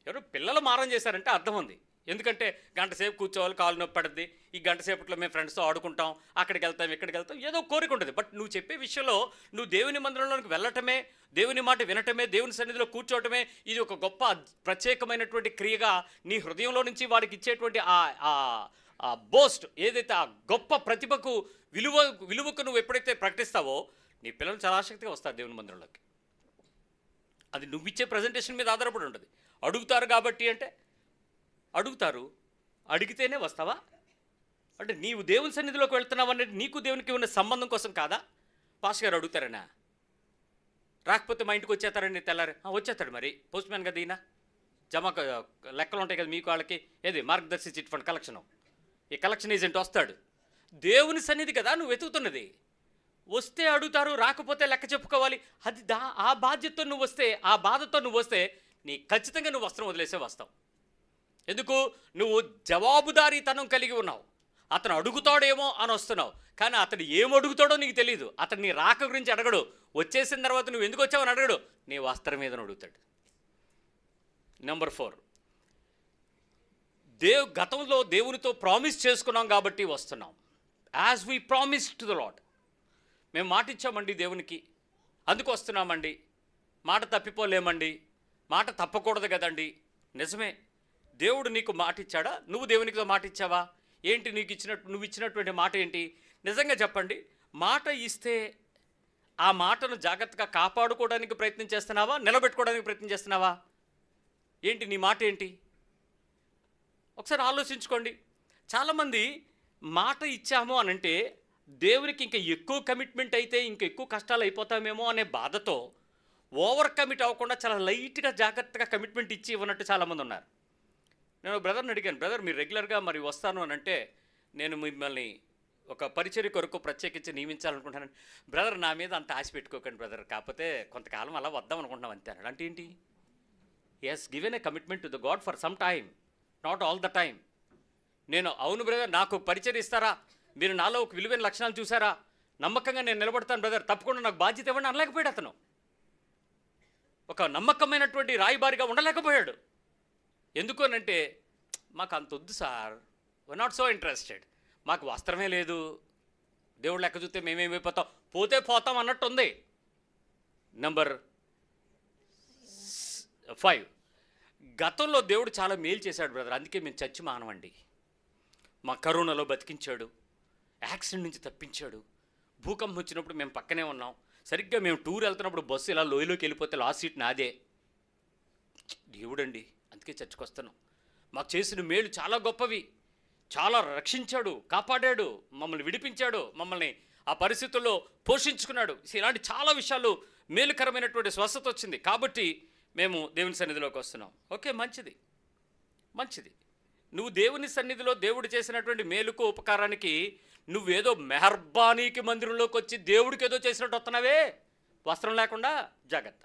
ఎవరు పిల్లలు మారం చేశారంటే అర్థం ఉంది. ఎందుకంటే గంట సేపు కూర్చోవాలి, కాలు నొప్పి పడుద్ది, ఈ గంట సేపట్లో మేము ఫ్రెండ్స్తో ఆడుకుంటాం, అక్కడికి వెళ్తాం, ఇక్కడికి వెళ్తాం, ఏదో కోరిక ఉంటుంది. బట్ నువ్వు చెప్పే విషయంలో నువ్వు దేవుని మందిరంలోనికి వెళ్ళటమే, దేవుని మాట వినటమే, దేవుని సన్నిధిలో కూర్చోవటమే, ఇది ఒక గొప్ప ప్రత్యేకమైనటువంటి క్రియగా నీ హృదయంలో నుంచి వాడికి ఇచ్చేటువంటి ఆ బోస్ట్ ఏదైతే, ఆ గొప్ప ప్రతిభకు విలువకు నువ్వు ఎప్పుడైతే ప్రకటిస్తావో, నీ పిల్లలు చాలా ఆసక్తిగా వస్తారు దేవుని మందిరంలోకి. అది నువ్వు ఇచ్చే ప్రజెంటేషన్ మీద ఆధారపడి ఉంటుంది. అడుగుతారు కాబట్టి అంటే అడుగుతారు, అడిగితేనే వస్తావా? అంటే నీవు దేవుని సన్నిధిలోకి వెళ్తున్నావు అనేది నీకు దేవునికి ఉన్న సంబంధం కోసం కాదా? పాస్టర్ గారు అడుగుతారనా? రాకపోతే మా ఇంటికి వచ్చేస్తారండి తెల్లారి. వచ్చేస్తాడు, మరి పోస్ట్ మ్యాన్ కదా ఈయన, జమా లెక్కలు ఉంటాయి కదా మీకు వాళ్ళకి, ఏది మార్గదర్శి చిట్ ఫండ్ కలెక్షను, ఈ కలెక్షన్ ఏజెంట్ వస్తాడు. దేవుని సన్నిధి కదా నువ్వు వెతుకుతున్నది. వస్తే అడుగుతారు, రాకపోతే లెక్క చెప్పుకోవాలి. అది ఆ బాధ్యతతో నువ్వు వస్తే, ఆ బాధతో నువ్వు వస్తే, నీ ఖచ్చితంగా నువ్వు వస్త్రం వదిలేసే వస్తావు. ఎందుకు? నువ్వు జవాబుదారీతనం కలిగి ఉన్నావు. అతను అడుగుతాడేమో అని వస్తున్నావు, కానీ అతడు ఏం అడుగుతాడో నీకు తెలియదు. అతను నీ రాక గురించి అడగడు, వచ్చేసిన తర్వాత నువ్వు ఎందుకు వచ్చావని అడగడు, నీ వస్త్రం మీద అడుగుతాడు. నెంబర్ 4, గతంలో దేవునితో ప్రామిస్ చేసుకున్నాం కాబట్టి వస్తున్నాం. As we promise to the lord, మేము మాట ఇచ్చామండి దేవునికి, అందుకు వస్తున్నామండి. మాట తప్పిపోలేమండి, మాట తప్పకూడదు కదండి. నిజమే, దేవుడు నీకు మాట ఇచ్చాడా? నువ్వు దేవునికితో మాట ఇచ్చావా? ఏంటి నువ్వు ఇచ్చినటువంటి మాట ఏంటి? నిజంగా చెప్పండి. మాట ఇస్తే ఆ మాటను జాగ్రత్తగా కాపాడుకోవడానికి ప్రయత్నం చేస్తున్నావా, నిలబెట్టుకోవడానికి ప్రయత్నం చేస్తున్నావా? ఏంటి నీ మాట ఏంటి? ఒకసారి ఆలోచించుకోండి. చాలామంది మాట ఇచ్చాము అనంటే దేవునికి ఇంకా ఎక్కువ కమిట్మెంట్ అయితే ఇంకా ఎక్కువ కష్టాలు అయిపోతామేమో అనే బాధతో ఓవర్ కమిట్ అవ్వకుండా చాలా లైట్గా జాగ్రత్తగా కమిట్మెంట్ ఇచ్చి ఇవ్వనట్టు చాలామంది ఉన్నారు. నేను బ్రదర్ని అడిగాను, బ్రదర్ మీరు రెగ్యులర్గా మరి వస్తాను అని అంటే, నేను మిమ్మల్ని ఒక పరిచర్య కొరకు ప్రత్యేకించి నియమించాలనుకుంటున్నాను. బ్రదర్ నా మీద అంత ఆశ పెట్టుకోకండి బ్రదర్, కాకపోతే కొంతకాలం అలా వద్దాం అనుకుంటున్నాం అంతే అన్నాడు. అంటే ఏంటి? He has given a commitment to the God for some time, not all the time. నేను అవును బ్రదర్ నాకు పరిచర్య ఇస్తారా, మీరు నాలో ఒక విలువైన లక్షణాలు చూసారా, నమ్మకంగా నేను నిలబడతాను బ్రదర్, తప్పకుండా నాకు బాధ్యత ఇవ్వండి అనలేకపోయాడు. అతను ఒక నమ్మకమైనటువంటి రాయిబారిగా ఉండలేకపోయాడు. ఎందుకు అనంటే, మాకు అంత వద్దు sir, were not so interested, మాకు వస్త్రమే లేదు, దేవుడు లెక్క చూస్తే మేమేమైపోతాం, పోతే పోతాం అన్నట్టు ఉంది. నెంబర్ 5, గతంలో దేవుడు చాలా మేలు చేశాడు బ్రదర్, అందుకే మేము చచ్చి మానవండి. మా కరోనాలో బతికించాడు, యాక్సిడెంట్ నుంచి తప్పించాడు, భూకంపం వచ్చినప్పుడు మేము పక్కనే ఉన్నాం, సరిగ్గా మేము టూర్ వెళ్తున్నప్పుడు బస్సు ఇలా లోయలోకి వెళ్ళిపోతే లాస్ట్ సీట్ నాదే. దేవుడండి, అందుకే చర్చకు వస్తున్నాం. మాకు చేసిన మేలు చాలా గొప్పవి, చాలా రక్షించాడు, కాపాడాడు, మమ్మల్ని విడిపించాడు, మమ్మల్ని ఆ పరిస్థితుల్లో పోషించుకున్నాడు. ఇలాంటి చాలా విషయాలు మేలుకరమైనటువంటి స్వస్థత వచ్చింది కాబట్టి మేము దేవుని సన్నిధిలోకి వస్తున్నాం. ఓకే, మంచిది మంచిది. నువ్వు దేవుని సన్నిధిలో దేవుడు చేసినటువంటి మేలుకు ఉపకారానికి నువ్వేదో మెహర్బానీకి మందిరంలోకి వచ్చి దేవుడికి ఏదో చేసినట్టు వస్తున్నావే వస్త్రం లేకుండా, జాగ్రత్త.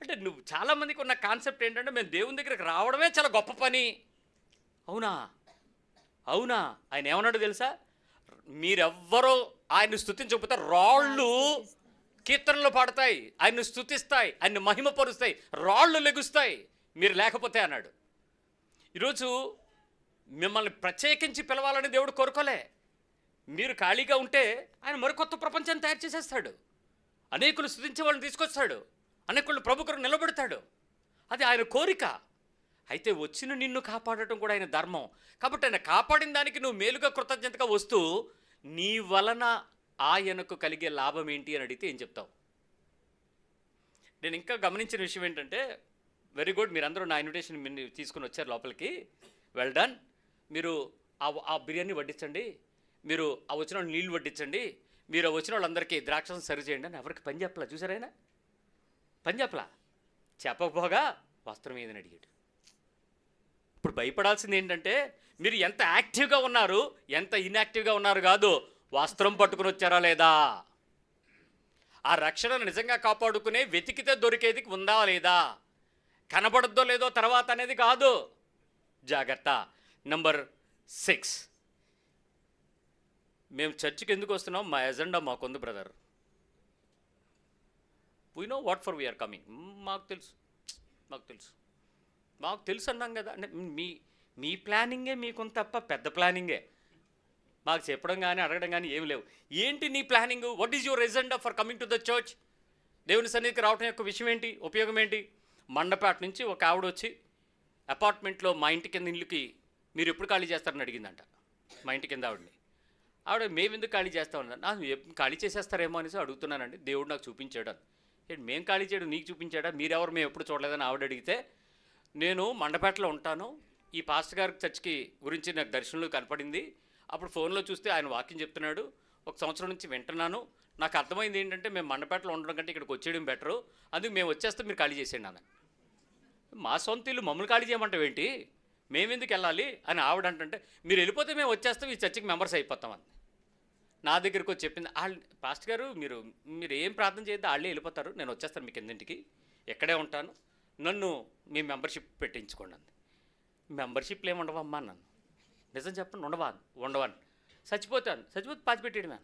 అంటే నువ్వు చాలామందికి ఉన్న కాన్సెప్ట్ ఏంటంటే మేము దేవుని దగ్గరికి రావడమే చాలా గొప్ప పని. అవునా? అవునా? ఆయన ఏమన్నాడు తెలుసా? మీరెవ్వరూ ఆయన్ని స్తుతించకపోతే రాళ్ళు కీర్తనలు పాడతాయి, ఆయన్ని స్తుతిస్తాయి, ఆయన్ని మహిమపరుస్తాయి, రాళ్ళు లెగుస్తాయి మీరు లేకపోతే అన్నాడు. ఈరోజు మిమ్మల్ని ప్రత్యేకించి పిలవాలని దేవుడు కోరుకోలే. మీరు ఖాళీగా ఉంటే ఆయన మరికొత్త ప్రపంచాన్ని తయారు చేసేస్తాడు, అనేకులు స్తుతించే వాళ్ళని తీసుకొస్తాడు, అనేకులు ప్రభువుకు నిలబెడతాడు. అది ఆయన కోరిక. అయితే వచ్చిన నిన్ను కాపాడటం కూడా ఆయన ధర్మం. కాబట్టి ఆయన కాపాడిన దానికి నువ్వు మేలుగా కృతజ్ఞతగా వస్తూ నీ వలన ఆయనకు కలిగే లాభం ఏంటి అని అడిగితే ఏం చెప్తావు? నేను ఇంకా గమనించిన విషయం ఏంటంటే, వెరీ గుడ్, మీరందరూ నా ఇన్విటేషన్ తీసుకుని వచ్చారు లోపలికి, వెల్ డన్. మీరు ఆ బిర్యానీ వడ్డించండి, మీరు ఆ వచ్చిన వాళ్ళు నీళ్ళు వడ్డించండి, మీరు వచ్చిన వాళ్ళందరికీ ద్రాక్షను సరి చేయండి అని ఎవరికి పని చెప్పలా. చూసారైనా పని చెప్పలా. చెప్పకపోగా వస్త్రం ఏదని అడిగాడు. ఇప్పుడు భయపడాల్సింది ఏంటంటే, మీరు ఎంత యాక్టివ్గా ఉన్నారు, ఎంత ఇన్యాక్టివ్గా ఉన్నారు కాదు, వస్త్రం పట్టుకుని వచ్చారా లేదా, ఆ రక్షణను నిజంగా కాపాడుకునే వెతికితే దొరికేది ఉందా లేదా, కనబడద్దో లేదో తర్వాత అనేది కాదు. జాగ్రత్త. నంబర్ 6, మేము చర్చికి ఎందుకు వస్తున్నాం? మా ఎజెండా మాకుంది brother. We know what for we are coming. మాకు తెలుసు, మాకు తెలుసు అన్నాం కదా. అంటే మీ ప్లానింగే మీకుంది తప్ప పెద్ద ప్లానింగే మాకు చెప్పడం కానీ అడగడం కానీ ఏమి లేవు. ఏంటి నీ planning? What is your agenda for coming to the church? దేవుని సన్నిధికి రావడం యొక్క విషయం ఏంటి, ఉపయోగం ఏంటి? మండపేట నుంచి ఒక ఆవిడ వచ్చి అపార్ట్మెంట్లో మా ఇంటి కింద ఇల్లుకి మీరు ఎప్పుడు ఖాళీ చేస్తారని అడిగిందంట. మా ఇంటి కింద ఆవిడ మేము ఎందుకు ఖాళీ చేస్తామన్నా, నాకు ఖాళీ చేసేస్తారేమో అనేసి అడుగుతున్నానండి, దేవుడు నాకు చూపించాడు అని. ఏంటి మేము ఖాళీ చేయడం నీకు చూపించాడా? మీరెవరు మేము ఎప్పుడు చూడలేదని ఆవిడ అడిగితే, నేను మండపేటలో ఉంటాను, ఈ పాస్టర్ గారి చర్చ్కి గురించి నాకు దర్శనంలో కనపడింది, అప్పుడు ఫోన్లో చూస్తే ఆయన వాక్యం చెప్తున్నాడు, 1 సంవత్సరం నుంచి వింటున్నాను, నాకు అర్థమైంది ఏంటంటే మేము మండపేటలో ఉండడం కంటే ఇక్కడికి వచ్చేయడం బెటరు, అందుకు మేము వచ్చేస్తే మీరు ఖాళీ చేసేయండి అన్న. మా సొంత ఇల్లు మమ్మల్ని ఖాళీ చేయమంటావు ఏంటి, మేమెందుకు వెళ్ళాలి అని ఆవిడ అంటే, మీరు వెళ్ళిపోతే మేము వచ్చేస్తాం, ఈ చర్చికి మెంబర్స్ అయిపోతామని నా దగ్గరికి వచ్చి చెప్పింది. పాస్టర్ గారు మీరు ఏం ప్రార్థన చేయొద్దు, వాళ్ళే వెళ్ళిపోతారు, నేను వచ్చేస్తాను మీ కిందింటికి, ఎక్కడే ఉంటాను, నన్ను మీ మెంబర్షిప్ పెట్టించుకోండి అంది. మెంబర్షిప్లు ఏమి ఉండవమ్మా నన్ను, నిజం చెప్పండి, ఉండవాను, చచ్చిపోతే పాతి పెట్టేయడమే.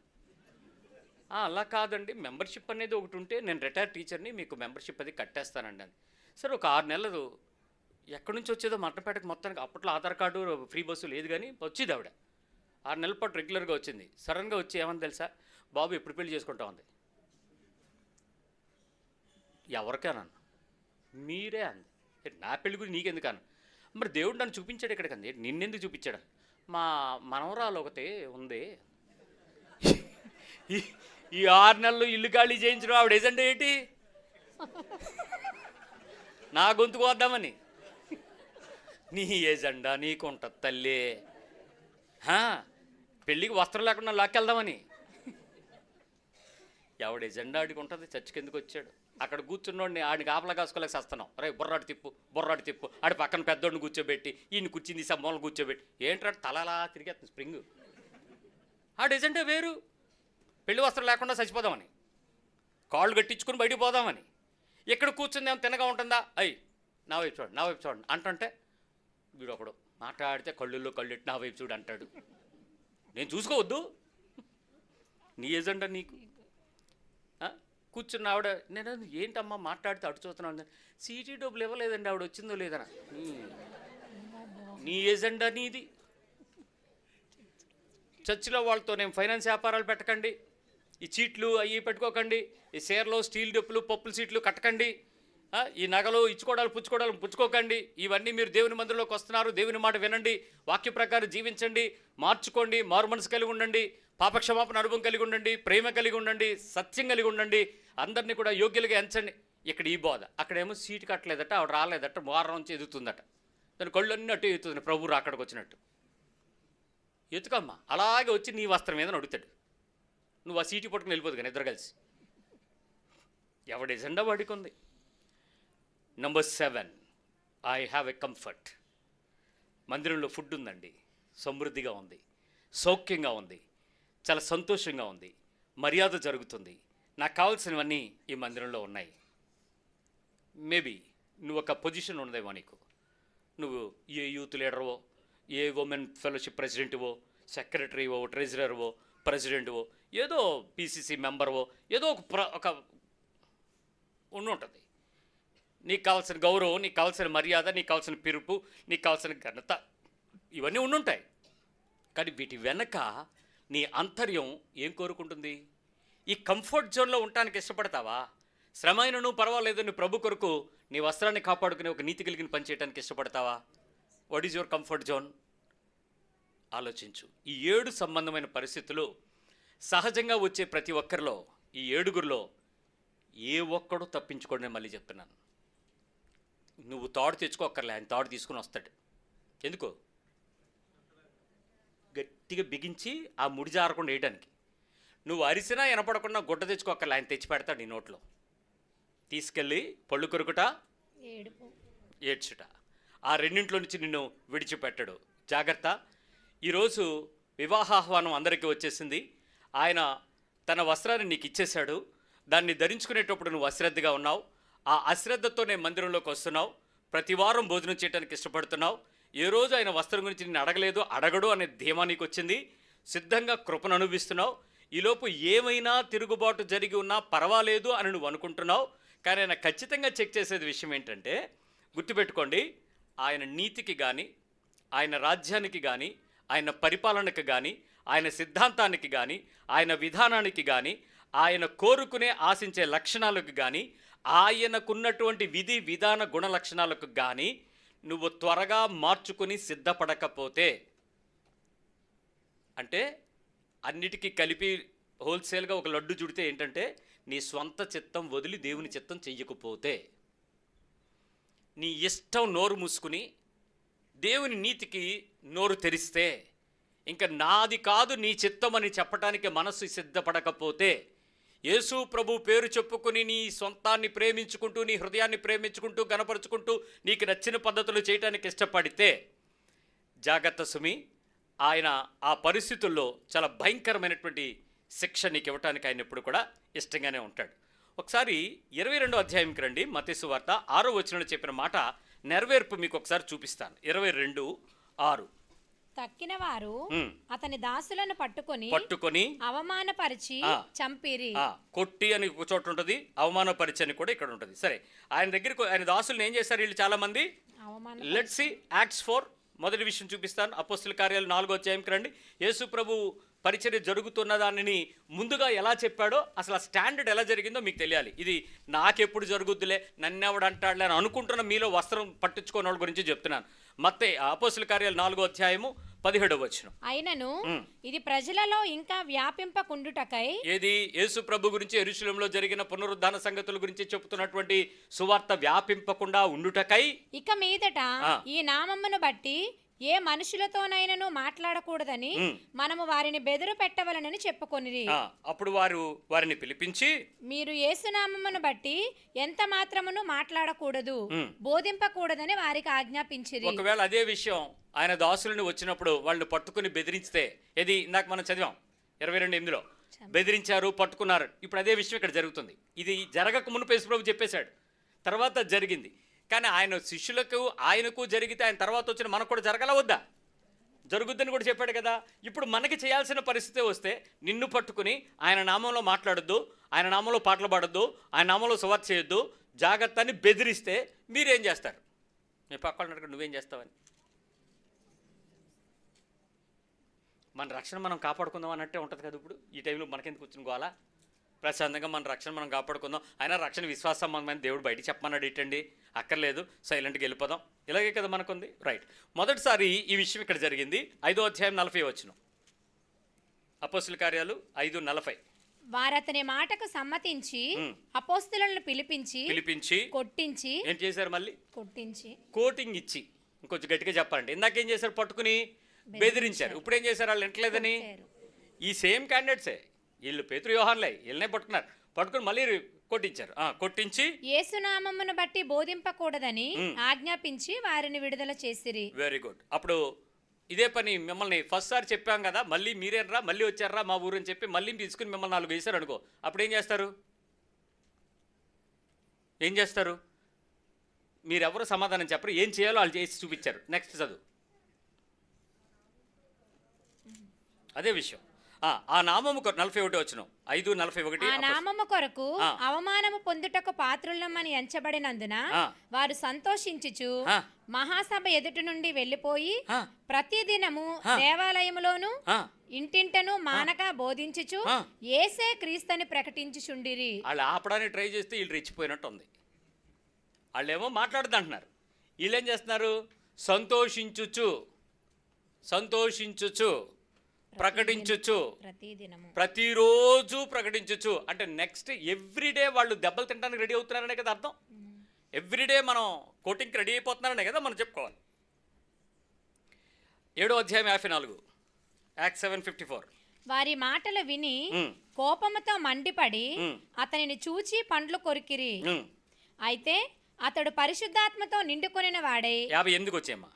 అలా కాదండి, మెంబర్షిప్ అనేది ఒకటి ఉంటే, నేను రిటైర్డ్ టీచర్ని, మీకు మెంబర్షిప్ అది కట్టేస్తానండి అని. సరే ఒక 6 నెలలు ఎక్కడి నుంచి వచ్చేదో మంటపేటకు మొత్తానికి, అప్పట్లో ఆధార్ కార్డు ఫ్రీ బస్సు లేదు కానీ వచ్చేది ఆవిడ. 6 నెలల పాటు రెగ్యులర్గా వచ్చింది. సడన్గా వచ్చి ఏమని తెలుసా, బాబు ఎప్పుడు పెళ్లి చేసుకుంటా ఉంది. ఎవరికేనా? మీరే అంది. నా పెళ్లి గురించి నీకెందుకు అన్న? మరి దేవుడు నన్ను చూపించాడు ఇక్కడికంది, నిన్నెందుకు చూపించాడు? మా మనవరాలు ఒకటి ఉంది, ఈ 6 నెలలు ఇల్లు ఖాళీ చేయించడం ఆవిడ ఎజెండా ఏంటి? నా గొంతుకు వద్దామని. నీ ఎజెండా నీకుంటుంది తల్లి, పెళ్ళికి వస్త్రం లేకుండా లాక్కెళ్దామని. ఎవడ ఎజెండా ఆడికి ఉంటుంది. చర్చికి ఎందుకు వచ్చాడు? అక్కడ కూర్చున్నోడిని ఆడికి ఆపలా కాసుకోలేక వస్తున్నాం. రే బొర్రాడు తిప్పు ఆడి పక్కన పెద్దోడిని కూర్చోబెట్టి, ఈయన కూర్చుంది సమ్మోళ్ళు కూర్చోబెట్టి, ఏంటంటే తలలా తిరిగేస్తుంది స్ప్రింగ్. ఆడి ఎజెండా వేరు, పెళ్లి వస్త్రం లేకుండా చచ్చిపోదామని, కాళ్ళు కట్టించుకుని బయటికి పోదామని. ఇక్కడ కూర్చుంది ఏమో తినగా ఉంటుందా, నా వైపు చూడండి అంటుంటే, వీడు ఒకడు మాట్లాడితే కళ్ళుల్లో కళ్ళెట్టి నా వైపు చూడు అంటాడు. నేను చూసుకోవద్దు? నీ ఎజెండా నీకు. కూర్చున్న ఆవిడ, నేను ఏంటమ్మా మాట్లాడితే అటు చూస్తున్నాను, సీటీ డబ్బులు ఇవ్వలేదండి ఆవిడ, వచ్చిందో లేదనా. నీ ఎజెండా నీది. చర్చిలో వాళ్ళతో నేను ఫైనాన్స్ వ్యాపారాలు పెట్టకండి, ఈ చీట్లు అవి పెట్టుకోకండి, ఈ షేర్లో స్టీల్ డప్పులు పప్పుల సీట్లు కట్టకండి, ఈ నగలు ఇచ్చుకోవడాలు పుచ్చుకోకండి. ఇవన్నీ మీరు దేవుని మందిరంలోకి వస్తున్నారు, దేవుని మాట వినండి, వాక్య ప్రకారం జీవించండి, మార్చుకోండి, మారు మనసు కలిగి ఉండండి, పాపక్షమాపణ అనుభవం కలిగి ఉండండి, ప్రేమ కలిగి ఉండండి, సత్యం కలిగి ఉండండి, అందరినీ కూడా యోగ్యులుగా ఎంచండి. ఇక్కడ ఈ బోధ, అక్కడేమో సీటు కట్టలేదట, ఆవిడ రాలేదట, వారం నుంచి ఎదుగుతుందట, దాని కళ్ళు అన్నీ అటు ఎదుగుతుంది, ప్రభు అక్కడికి వచ్చినట్టు. ఎత్తుకమ్మా, అలాగే వచ్చి నీ వస్త్రం మీద అడుగుతాడు, నువ్వు ఆ సీటు పట్టుకుని వెళ్ళిపోదు కానీ ఇద్దరు కలిసి. ఎవడి ఎజెండా వాడికి ఉంది. Number 7, I have a comfort. మందిరంలో ఫుడ్ ఉందండి, సమృద్ధిగా ఉంది, సౌఖ్యంగా ఉంది, చాలా సంతోషంగా ఉంది, మర్యాద జరుగుతుంది, నాకు కావాల్సినవన్నీ ఈ మందిరంలో ఉన్నాయి. మేబీ నువ్వు ఒక పొజిషన్ ఉన్నదేమో నీకు, నువ్వు ఏ యూత్ లీడర్వో, ఏ ఉమెన్ ఫెలోషిప్ ప్రెసిడెంట్వో, సెక్రటరీవో, ట్రెజరర్వో, ప్రెసిడెంట్వో, ఏదో పీసీసీ మెంబర్వో, ఏదో ఒక ఉంటుంది. నీకు కావాల్సిన గౌరవం, నీకు కావాల్సిన మర్యాద, నీకు కావాల్సిన పిలుపు, నీకు కావాల్సిన ఘనత, ఇవన్నీ ఉండుంటాయి. కానీ వీటి వెనక నీ అంతర్యం ఏం కోరుకుంటుంది? ఈ కంఫర్ట్ జోన్లో ఉండటానికి ఇష్టపడతావా? శ్రమ అయినను పర్వాలేదు, నీ ప్రభు కొరకు నీ వస్త్రాన్ని కాపాడుకునే ఒక నీతి కలిగిన పని చేయడానికి ఇష్టపడతావా? What is your comfort zone? ఆలోచించు. ఈ 7 సంబంధమైన పరిస్థితులు సహజంగా వచ్చే ప్రతి ఒక్కరిలో, ఈ 7గురిలో ఏ ఒక్కడూ తప్పించుకోండి. మళ్ళీ చెప్తున్నాను, నువ్వు తాడు తెచ్చుకోక్కర్లే, ఆయన తాడు తీసుకుని వస్తాడు. ఎందుకు? గట్టిగా బిగించి ఆ ముడి జారకుండా వేయడానికి. నువ్వు అరిసినా వినపడకుండా గుడ్డ తెచ్చుకోక్కర్లే, ఆయన తెచ్చి పెడతాడు నీ నోట్లో. తీసుకెళ్ళి పళ్ళు కొరుకుట, ఏడ్చుట, ఆ రెండింట్లో నుంచి నిన్ను విడిచిపెట్టడు. జాగ్రత్త. ఈరోజు వివాహాహ్వానం అందరికీ వచ్చేసింది. ఆయన తన వస్త్రాన్ని నీకు ఇచ్చేశాడు. దాన్ని ధరించుకునేటప్పుడు నువ్వు అశ్రద్ధగా ఉన్నావు. ఆ అశ్రద్ధతోనే మందిరంలోకి వస్తున్నావు. ప్రతి వారం భోజనం చేయడానికి ఇష్టపడుతున్నావు. ఏ రోజు ఆయన వస్త్రం గురించి నేను అడగలేదు, అడగడు అనే ధీమా నీకు వచ్చింది. సిద్ధంగా కృపను అనుభవిస్తున్నావు. ఈలోపు ఏమైనా తిరుగుబాటు జరిగి ఉన్నా పర్వాలేదు అని నువ్వు అనుకుంటున్నావు. కానీ ఆయన ఖచ్చితంగా చెక్ చేసేది విషయం ఏంటంటే, గుర్తుపెట్టుకోండి, ఆయన నీతికి కానీ, ఆయన రాజ్యానికి కానీ, ఆయన పరిపాలనకి కానీ, ఆయన సిద్ధాంతానికి కానీ, ఆయన విధానానికి కానీ, ఆయన కోరుకునే ఆశించే లక్షణాలకు కానీ, ఆయనకున్నటువంటి విధి విధాన గుణ లక్షణాలకు కానీ నువ్వు త్వరగా మార్చుకుని సిద్ధపడకపోతే, అంటే అన్నిటికీ కలిపి హోల్సేల్గా ఒక లడ్డు చుడితే ఏంటంటే, నీ స్వంత చిత్తం వదిలి దేవుని చిత్తం చెయ్యకపోతే, నీ ఇష్టం నోరు మూసుకుని దేవుని నీతికి నోరు తెరిస్తే, ఇంకా నాది కాదు నీ చిత్తం అని చెప్పడానికి మనసు సిద్ధపడకపోతే, యేసు ప్రభు పేరు చెప్పుకుని నీ సొంతాన్ని ప్రేమించుకుంటూ, నీ హృదయాన్ని ప్రేమించుకుంటూ, గణపరుచుకుంటూ, నీకు నచ్చిన పద్ధతులు చేయడానికి ఇష్టపడితే, జాగ్రత్త సుమి. ఆయన ఆ పరిస్థితుల్లో చాలా భయంకరమైనటువంటి శిక్ష నీకు ఇవ్వటానికి ఆయన ఎప్పుడు కూడా ఇష్టంగానే ఉంటాడు. ఒకసారి 22వ అధ్యాయంకి రండి. మత్తయి సువార్త 6వ వచనంలో చెప్పిన మాట నెరవేర్పు మీకు ఒకసారి చూపిస్తాను. 22:6. తక్కిన వారు అతని దాసులను పట్టుకొని అవమానపరిచి చంపిరి. కొట్టి అని ఒక చోట ఉంటుంది, అవమానపరిచి అని కూడా ఇక్కడ ఉంటుంది. సరే, ఆయన దగ్గరికి ఆయన దాసులను ఏం చేశారు వీళ్ళు చాలా మంది? Let's see Acts 4. మొదటి విషయం చూపిస్తాను. అపోస్తల కార్యాలు 4వ అధ్యాయంకి రండి. యేసు ప్రభు పరిచర్య జరుగుతున్న దానిని ముందుగా ఎలా చెప్పాడో, అసలు ఆ స్టాండర్డ్ ఎలా జరిగిందో మీకు తెలియాలి. ఇది నాకెప్పుడు జరుగుద్దులే, నన్నెవడు అంటాడులే అని అనుకుంటున్న మీలో వస్త్రం పట్టించుకోని వాళ్ళ గురించి చెప్తున్నాను. మత్తయి అపోస్తల కార్యాలు 4వ అధ్యాయము 17వ వచనం. అయినను ఇది ప్రజలలో ఇంకా వ్యాపింపకుండుటకై, ఏది యేసు ప్రభు గురించి యెరూషలేములో జరిగిన పునరుద్ధాన సంగతుల గురించి చెప్తున్నటువంటి సువార్త వ్యాపింపకుండా ఉండుటకై, ఇక మీదట ఈ నామమును బట్టి ఏ మనుషులతోనైనను మాట్లాడకూడదని మనము వారిని బెదురు పెట్టవలనని చెప్పుకొనిరి. అప్పుడు వారిని పిలిపించి, మీరు యేసునామమును బట్టి ఎంత మాత్రమును మాట్లాడకూడదు, బోధింపకూడదని వారికి ఆజ్ఞాపించిరి. ఒకవేళ అదే విషయం ఆయన దాసులను వచ్చినప్పుడు వాళ్ళని పట్టుకుని బెదిరించితే, ఏది ఇందాక మనం చదివాం 22:8లో బెదిరించారు, పట్టుకున్నారు. ఇప్పుడు అదే విషయం ఇక్కడ జరుగుతుంది. ఇది జరగక మునుపు యేసు ప్రభు చెప్పేశాడు, తర్వాత జరిగింది. కానీ ఆయన శిష్యులకు ఆయనకు జరిగితే ఆయన తర్వాత వచ్చిన మనకు కూడా జరగాల వద్దా? జరుగుద్దని కూడా చెప్పాడు కదా. ఇప్పుడు మనకి చేయాల్సిన పరిస్థితి వస్తే, నిన్ను పట్టుకుని ఆయన నామంలో మాట్లాడొద్దు, ఆయన నామంలో పాటలు పాడొద్దు, ఆయన నామంలో సువార్త చేయొద్దు, జాగ్రత్త అని బెదిరిస్తే మీరేం చేస్తారు? మీ పక్కన అడగండి, నువ్వేం చేస్తావని. మన రక్షణ మనం కాపాడుకుందాం అన్నట్టే ఉంటుంది కదా. ఇప్పుడు ఈ టైంలో మనకెందుకు వచ్చిన గోలా? ప్రశాంతంగా మన రక్షణ మనం కాపాడుకుందాం. అయినా రక్షణ విశ్వాస సంబంధమైన దేవుడు బయటికి చెప్పమన్నాడు ఏంటండి? అక్కర్లేదు, సైలెంట్గా వెళ్ళిపోదాం. ఇలాగే కదా మనకుంది. రైట్. మొదటిసారి ఈ విషయం ఇక్కడ జరిగింది 5వ అధ్యాయం 40 వచనం. అపోస్తల కార్యాలు 5:40. వారతని మాటకు సమ్మతించి అపోస్తలులను పిలిపించి కొట్టించి ఏం చేశారు? మళ్ళీ కొట్టించి కోటింగ్ ఇచ్చి, ఇంకొంచెం గట్టిగా చెప్పాలంటే, ఇందాకేం చేశారు? పట్టుకుని బెదిరించారు. ఇప్పుడు ఏం చేశారు? వాళ్ళు వింటలేదని ఈ సేమ్ క్యాండిడేట్సే, వీళ్ళు పేతురు యోహాన్లే, వీళ్ళనే పట్టుకుని మళ్ళీ కొట్టించారు. కొట్టించి యేసునామమును బట్టి బోధింపకూడదని ఆజ్ఞాపించి వారిని విడుదల చేసిరి. Very good. అప్పుడు ఇదే పని మిమ్మల్ని ఫస్ట్ సారి చెప్పాం కదా, మళ్ళీ మీరేనరా, మళ్ళీ వచ్చారా మా ఊరు అని చెప్పి మళ్ళీ తీసుకుని మిమ్మల్ని 4 వేశారు అనుకో, అప్పుడు ఏం చేస్తారు? మీరెవరు సమాధానం చెప్పరు, ఏం చేయాలో వాళ్ళు చేసి చూపించారు. నెక్స్ట్ చదువు. అదే విషయం. ఆ నామము 41 వచనం 5:41. ఆ నామము కొరకు అవమానము పొందుటకు పాత్రులమని ఎంచబడినందున వారు సంతోషించుచు మహాసభ ఎదుటి నుండి వెళ్ళిపోయి ప్రతి దినము దేవాలయములోను ఇంటింటను మానక బోధించుచు యేసే క్రీస్తుని ప్రకటించుచుండిరి. వాళ్ళు ఆపడానికి ట్రై చేస్తే వీళ్ళు రెచ్చిపోయినట్టు ఉంది. వాళ్ళేమో మాట్లాడుతుంటున్నారు, వీళ్ళేం చేస్తున్నారు? సంతోషించుచు ప్రకటించుచు, ప్రతిరోజు ప్రకటించుచు. అంటే నెక్స్ట్ ఎవ్రీడే వాళ్ళు దెబ్బలు తినడానికి రెడీ అవుతున్నారనే కదా అర్థం. ఎవ్రీడే మనం కోటింగ్కి రెడీ అయిపోతున్నారనే కదా మనం చెప్పుకోవాలి. 7వ అధ్యాయం 54, Acts 7:54. వారి మాటలు విని కోపముతో మండిపడి అతనిని చూచి పండ్లు కొరికిరి. అయితే అతడు పరిశుద్ధాత్మతో నిండుకొనిన వాడై 58కి వచ్చేమ్మా.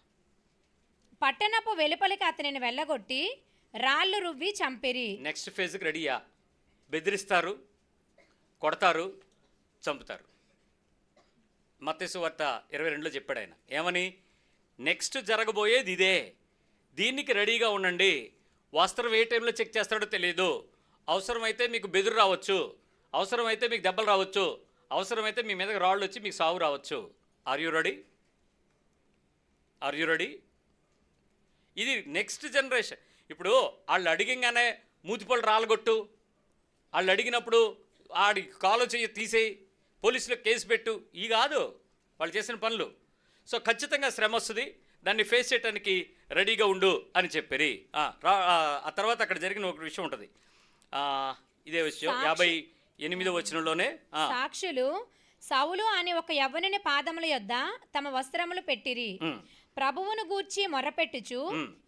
పట్టణపు వెలుపలికి అతనిని వెళ్ళగొట్టి రాళ్ళు రువ్వి చంపిరి. నెక్స్ట్ ఫేజ్కి రెడీయా? బెదిరిస్తారు, కొడతారు, చంపుతారు. మత్తయి సువార్త 22లో చెప్పాడు ఆయన ఏమని? నెక్స్ట్ జరగబోయేది ఇదే, దీనికి రెడీగా ఉండండి. వస్త్రం ఏ టైంలో చెక్ చేస్తాడో తెలియదు. అవసరమైతే మీకు బెదురు రావచ్చు, అవసరమైతే మీకు దెబ్బలు రావచ్చు, అవసరమైతే మీ మీదకి రాళ్ళు వచ్చి మీకు సాగు రావచ్చు. Are you ready? ఇది నెక్స్ట్ జనరేషన్. ఇప్పుడు వాళ్ళు అడిగంగానే మూతిపళ్ళు రాలగొట్టు, వాళ్ళు అడిగినప్పుడు ఆడి కాలు చెయ్యి తీసేయి, పోలీసులకు కేసు పెట్టు, ఈ కాదు వాళ్ళు చేసిన పనులు. సో ఖచ్చితంగా శ్రమ వస్తుంది, దాన్ని ఫేస్ చేయడానికి రెడీగా ఉండు అని చెప్పారు. ఆ తర్వాత అక్కడ జరిగిన ఒక విషయం ఉంటుంది, ఇదే విషయం 58వ వచనంలోనే. సాక్షులు సౌలు అని ఒక యవ్వనుని పాదముల యొద్ద తమ వస్త్రములు పెట్టిరి. ప్రభువును గూర్చి మొర్రపెట్టుచు,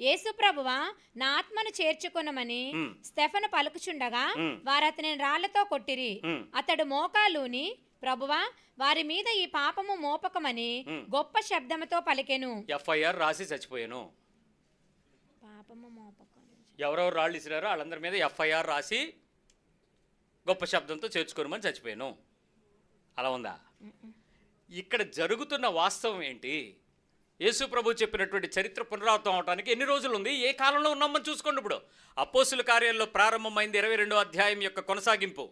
యేసు ప్రభువా నా ఆత్మను చేర్చుకొనమని స్టెఫను పలుకుచుండగా వారు అతనిని రాళ్లతో కొట్టిరి. అతడు మోకాలుని, ప్రభువా వారి మీద ఈ పాపము మోపకమని గొప్ప శబ్దముతో పలికెను. FIR రాసి చచ్చిపోయాను. పాపము మోపకం. ఎవరెవరు రాళ్ళు ఇసిరారో వాళ్ళందరి మీద FIR రాసి గొప్ప శబ్దంతో చేర్చుకోమని చచ్చిపోయాను. అలా ఉందా? ఇక్కడ జరుగుతున్న వాస్తవం ఏంటి? యేసు ప్రభు చెప్పినటువంటి చరిత్ర పునరావృతం అవడానికి ఎన్ని రోజులు ఉంది, ఏ కాలంలో ఉన్నామని చూసుకోండి. ఇప్పుడు అపోస్తుల కార్యాల్లో ప్రారంభమైంది 22వ అధ్యాయం యొక్క కొనసాగింపు.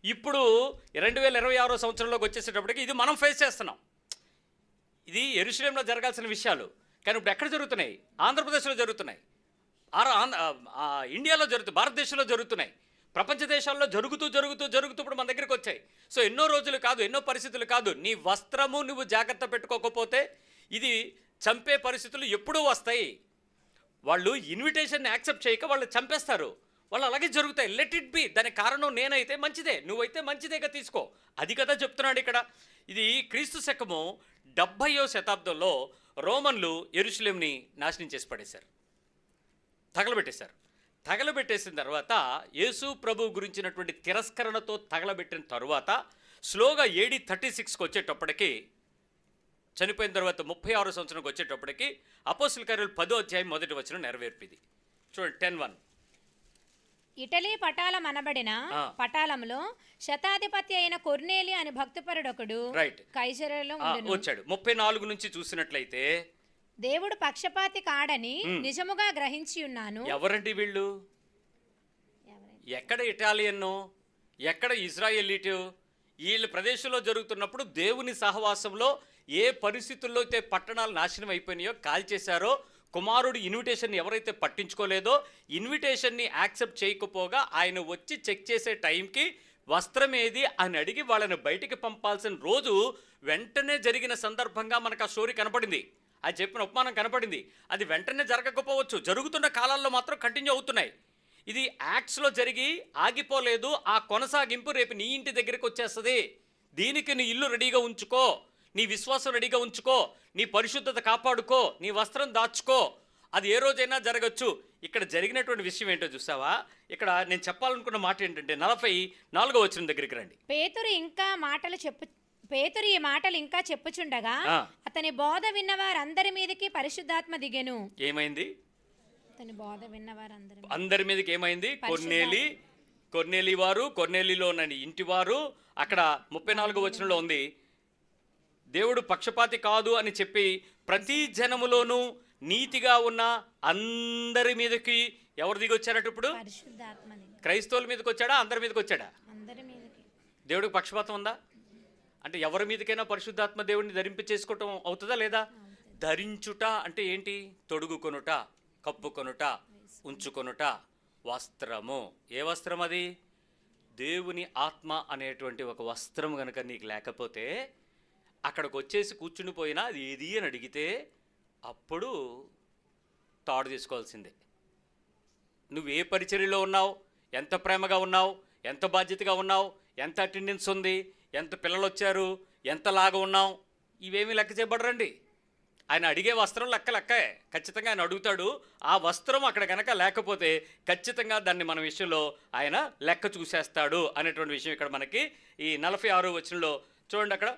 ఇప్పుడు 2026వ సంవత్సరంలోకి వచ్చేసేటప్పటికి ఇది మనం ఫేస్ చేస్తున్నాం. ఇది యెరూషలేంలో జరగాల్సిన విషయాలు, కానీ ఇప్పుడు ఎక్కడ జరుగుతున్నాయి? ఆంధ్రప్రదేశ్లో జరుగుతున్నాయి, ఇండియాలో జరుగుతున్నాయి, భారతదేశంలో జరుగుతున్నాయి, ప్రపంచ దేశాల్లో జరుగుతూ ఇప్పుడు మన దగ్గరికి వచ్చాయి. సో ఎన్నో రోజులు కాదు, ఎన్నో పరిస్థితులు కాదు. నీ వస్త్రము నువ్వు జాగ్రత్త పెట్టుకోకపోతే ఇది చంపే పరిస్థితులు ఎప్పుడూ వస్తాయి. వాళ్ళు ఇన్విటేషన్ని యాక్సెప్ట్ చేయక వాళ్ళు చంపేస్తారు. వాళ్ళు అలాగే జరుగుతాయి. Let it be. దానికి కారణం నేనైతే మంచిదే, నువ్వైతే మంచిదేగా తీసుకో. అది కదా చెప్తున్నాడు ఇక్కడ. ఇది క్రీస్తు శకము 70వ శతాబ్దంలో రోమన్లు యెరూషలేంని నాశనం చేసి పడేశారు, తగలబెట్టేశారు. తగలబెట్టేసిన తర్వాత యేసు ప్రభు గురించినటువంటి తిరస్కరణతో తగలబెట్టిన తరువాత స్లోగా AD 36కి వచ్చేటప్పటికి, చనిపోయిన తర్వాత 36వ సంవత్సరంకి వచ్చేటప్పటికి అపోస్తుల కార్యాలు 10వ అధ్యాయం 1వ వచనం నెరవేర్పింది. చూడండి 10:1. ఇటలీ పటాలం అనబడిన పటాలంలో శతాధిపతి అయిన కొర్నేలి అని భక్తిపరుడొకడు కైసరలో వచ్చాడు. 34 నుంచి చూసినట్లయితే దేవుడు పక్షపాతి కాడని నిజముగా గ్రహించి ఉన్నాను. ఎవరండి వీళ్ళు? ఎక్కడ ఇటాలియన్, ఎక్కడ ఇజ్రాయేలీటు? వీళ్ళ ప్రదేశంలో జరుగుతున్నప్పుడు దేవుని సహవాసంలో ఏ పరిస్థితుల్లో అయితే పట్టణాలు నాశనం అయిపోయినాయో, కాల్చేశారో, కుమారుడు ఇన్విటేషన్ ఎవరైతే పట్టించుకోలేదో, ఇన్విటేషన్ని యాక్సెప్ట్ చేయకపోగా ఆయన వచ్చి చెక్ చేసే టైంకి వస్త్రం ఏది అని అడిగి వాళ్ళని బయటికి పంపాల్సిన రోజు వెంటనే జరిగిన సందర్భంగా మనకు ఆ స్టోరీ కనపడింది. అది చెప్పిన ఉపమానం కనపడింది. అది వెంటనే జరగకపోవచ్చు, జరుగుతున్న కాలాల్లో మాత్రం కంటిన్యూ అవుతున్నాయి. ఇది యాక్ట్స్లో జరిగి ఆగిపోలేదు. ఆ కొనసాగింపు రేపు నీ ఇంటి దగ్గరికి వచ్చేస్తుంది. దీనికి నీ ఇల్లు రెడీగా ఉంచుకో, నీ విశ్వాసం రెడీగా ఉంచుకో, నీ పరిశుద్ధత కాపాడుకో, నీ వస్త్రం దాచుకో. అది ఏ రోజైనా జరగచ్చు. ఇక్కడ జరిగినటువంటి విషయం ఏంటో చూసావా? ఇక్కడ నేను చెప్పాలనుకున్న మాట ఏంటంటే 44వ వచనం దగ్గరికి రండి. పేతురు ఈ మాటలు ఇంకా చెప్పుచుండగా అతని బోధ విన్నవారందరి మీదకి పరిశుద్ధాత్మ దిగెను. ఏమైంది? అతని బోధ విన్నవారందరి అందరి మీదకి ఏమైంది? కొర్నేలి వారు, కొర్నేలిలో ఇంటి వారు. అక్కడ 34వ వచనంలో ఉంది, దేవుడు పక్షపాతి కాదు అని చెప్పి ప్రతి జనములోనూ నీతిగా ఉన్న అందరి మీదకి ఎవరు దిగి వచ్చారట ఇప్పుడు? పరిశుద్ధాత్మ దిగి. క్రైస్తవుల మీదకి వచ్చాడా, అందరి మీదకి వచ్చాడా? అందరి మీదకి. దేవుడికి పక్షపాతం ఉందా? అంటే ఎవరి మీదకైనా పరిశుద్ధాత్మ దేవుడిని ధరింప చేసుకోవటం అవుతుందా లేదా? ధరించుట అంటే ఏంటి? తొడుగుకొనుట, కప్పుకొనుట, ఉంచుకొనుట, వస్త్రము. ఏ వస్త్రం అది? దేవుని ఆత్మ అనేటువంటి ఒక వస్త్రం కనుక నీకు లేకపోతే అక్కడికి వచ్చేసి కూర్చుని పోయినా అది ఏది అని అడిగితే అప్పుడు తాడు తీసుకోవాల్సిందే. నువ్వు ఏ పరిచర్యలో ఉన్నావు, ఎంత ప్రేమగా ఉన్నావు, ఎంత బాధ్యతగా ఉన్నావు, ఎంత అటెండెన్స్ ఉంది, ఎంత పిల్లలు వచ్చారు, ఎంతలాగా ఉన్నావు, ఇవేమీ లెక్క చేయబడరండి. ఆయన అడిగే వస్త్రం లెక్కే ఖచ్చితంగా ఆయన అడుగుతాడు. ఆ వస్త్రం అక్కడ కనుక లేకపోతే ఖచ్చితంగా దాన్ని మన విషయంలో ఆయన లెక్క చూసేస్తాడు అనేటువంటి విషయం ఇక్కడ మనకి ఈ 46వ వచనంలో చూడండి. అక్కడ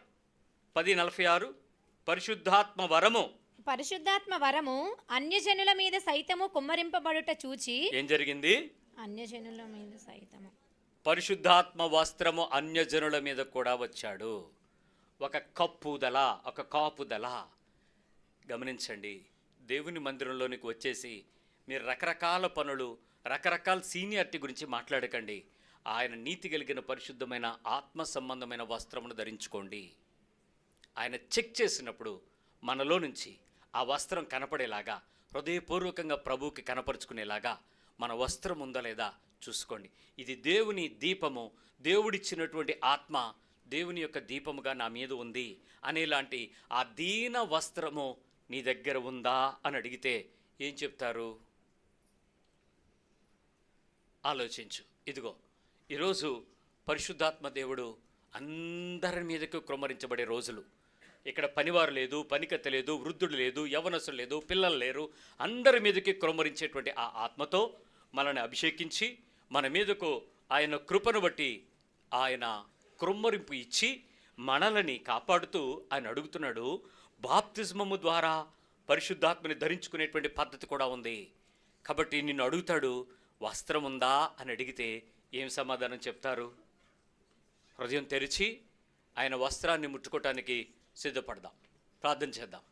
10:46 పరిశుద్ధాత్మ వరము. పరిశుద్ధాత్మ వరము అన్యజనుల మీద సైతము కుమ్మరింపబడుట చూచి. ఏం జరిగింది? అన్యజనుల మీద సైతము పరిశుద్ధాత్మ వస్త్రము అన్యజనుల మీద కూడా వచ్చాడు. ఒక కప్పుదల, ఒక కాపుదల. గమనించండి, దేవుని మందిరంలోనికి వచ్చేసి మీరు రకరకాల పనులు, రకరకాల సీనియారిటీ గురించి మాట్లాడకండి. ఆయన నీతి కలిగిన పరిశుద్ధమైన ఆత్మ సంబంధమైన వస్త్రమును ధరించుకోండి. ఆయన చెక్ చేసినప్పుడు మనలో నుంచి ఆ వస్త్రం కనపడేలాగా, హృదయపూర్వకంగా ప్రభువుకి కనపరుచుకునేలాగా మన వస్త్రం ఉందా లేదా చూసుకోండి. ఇది దేవుని దీపము, దేవుడిచ్చినటువంటి ఆత్మ దేవుని యొక్క దీపముగా నా మీద ఉంది అనేలాంటి ఆ దీన వస్త్రము నీ దగ్గర ఉందా అని అడిగితే ఏం చెప్తారు? ఆలోచించు. ఇదిగో ఈరోజు పరిశుద్ధాత్మ దేవుడు అందరి మీదకు క్రమరించబడే రోజులు. ఇక్కడ పనివారు లేదు, పనికత్త లేదు, వృద్ధుడు లేదు, యవనస్తులు లేదు, పిల్లలు లేరు. అందరి మీదకి క్రమరించేటువంటి ఆ ఆత్మతో మనల్ని అభిషేకించి మన మీదకు ఆయన కృపను బట్టి ఆయన క్రొమ్మరింపు ఇచ్చి మనల్ని కాపాడుతూ ఆయన అడుగుతున్నాడు. బాప్తిస్మము ద్వారా పరిశుద్ధాత్మని ధరించుకునేటువంటి పద్ధతి కూడా ఉంది. కాబట్టి నిన్ను అడుగుతాడు, వస్త్రం ఉందా అని అడిగితే ఏం సమాధానం చెప్తారు? హృదయం తెరిచి ఆయన వస్త్రాన్ని ముట్టుకోవటానికి సిద్ధపడదాం. ప్రార్థన చేద్దాం.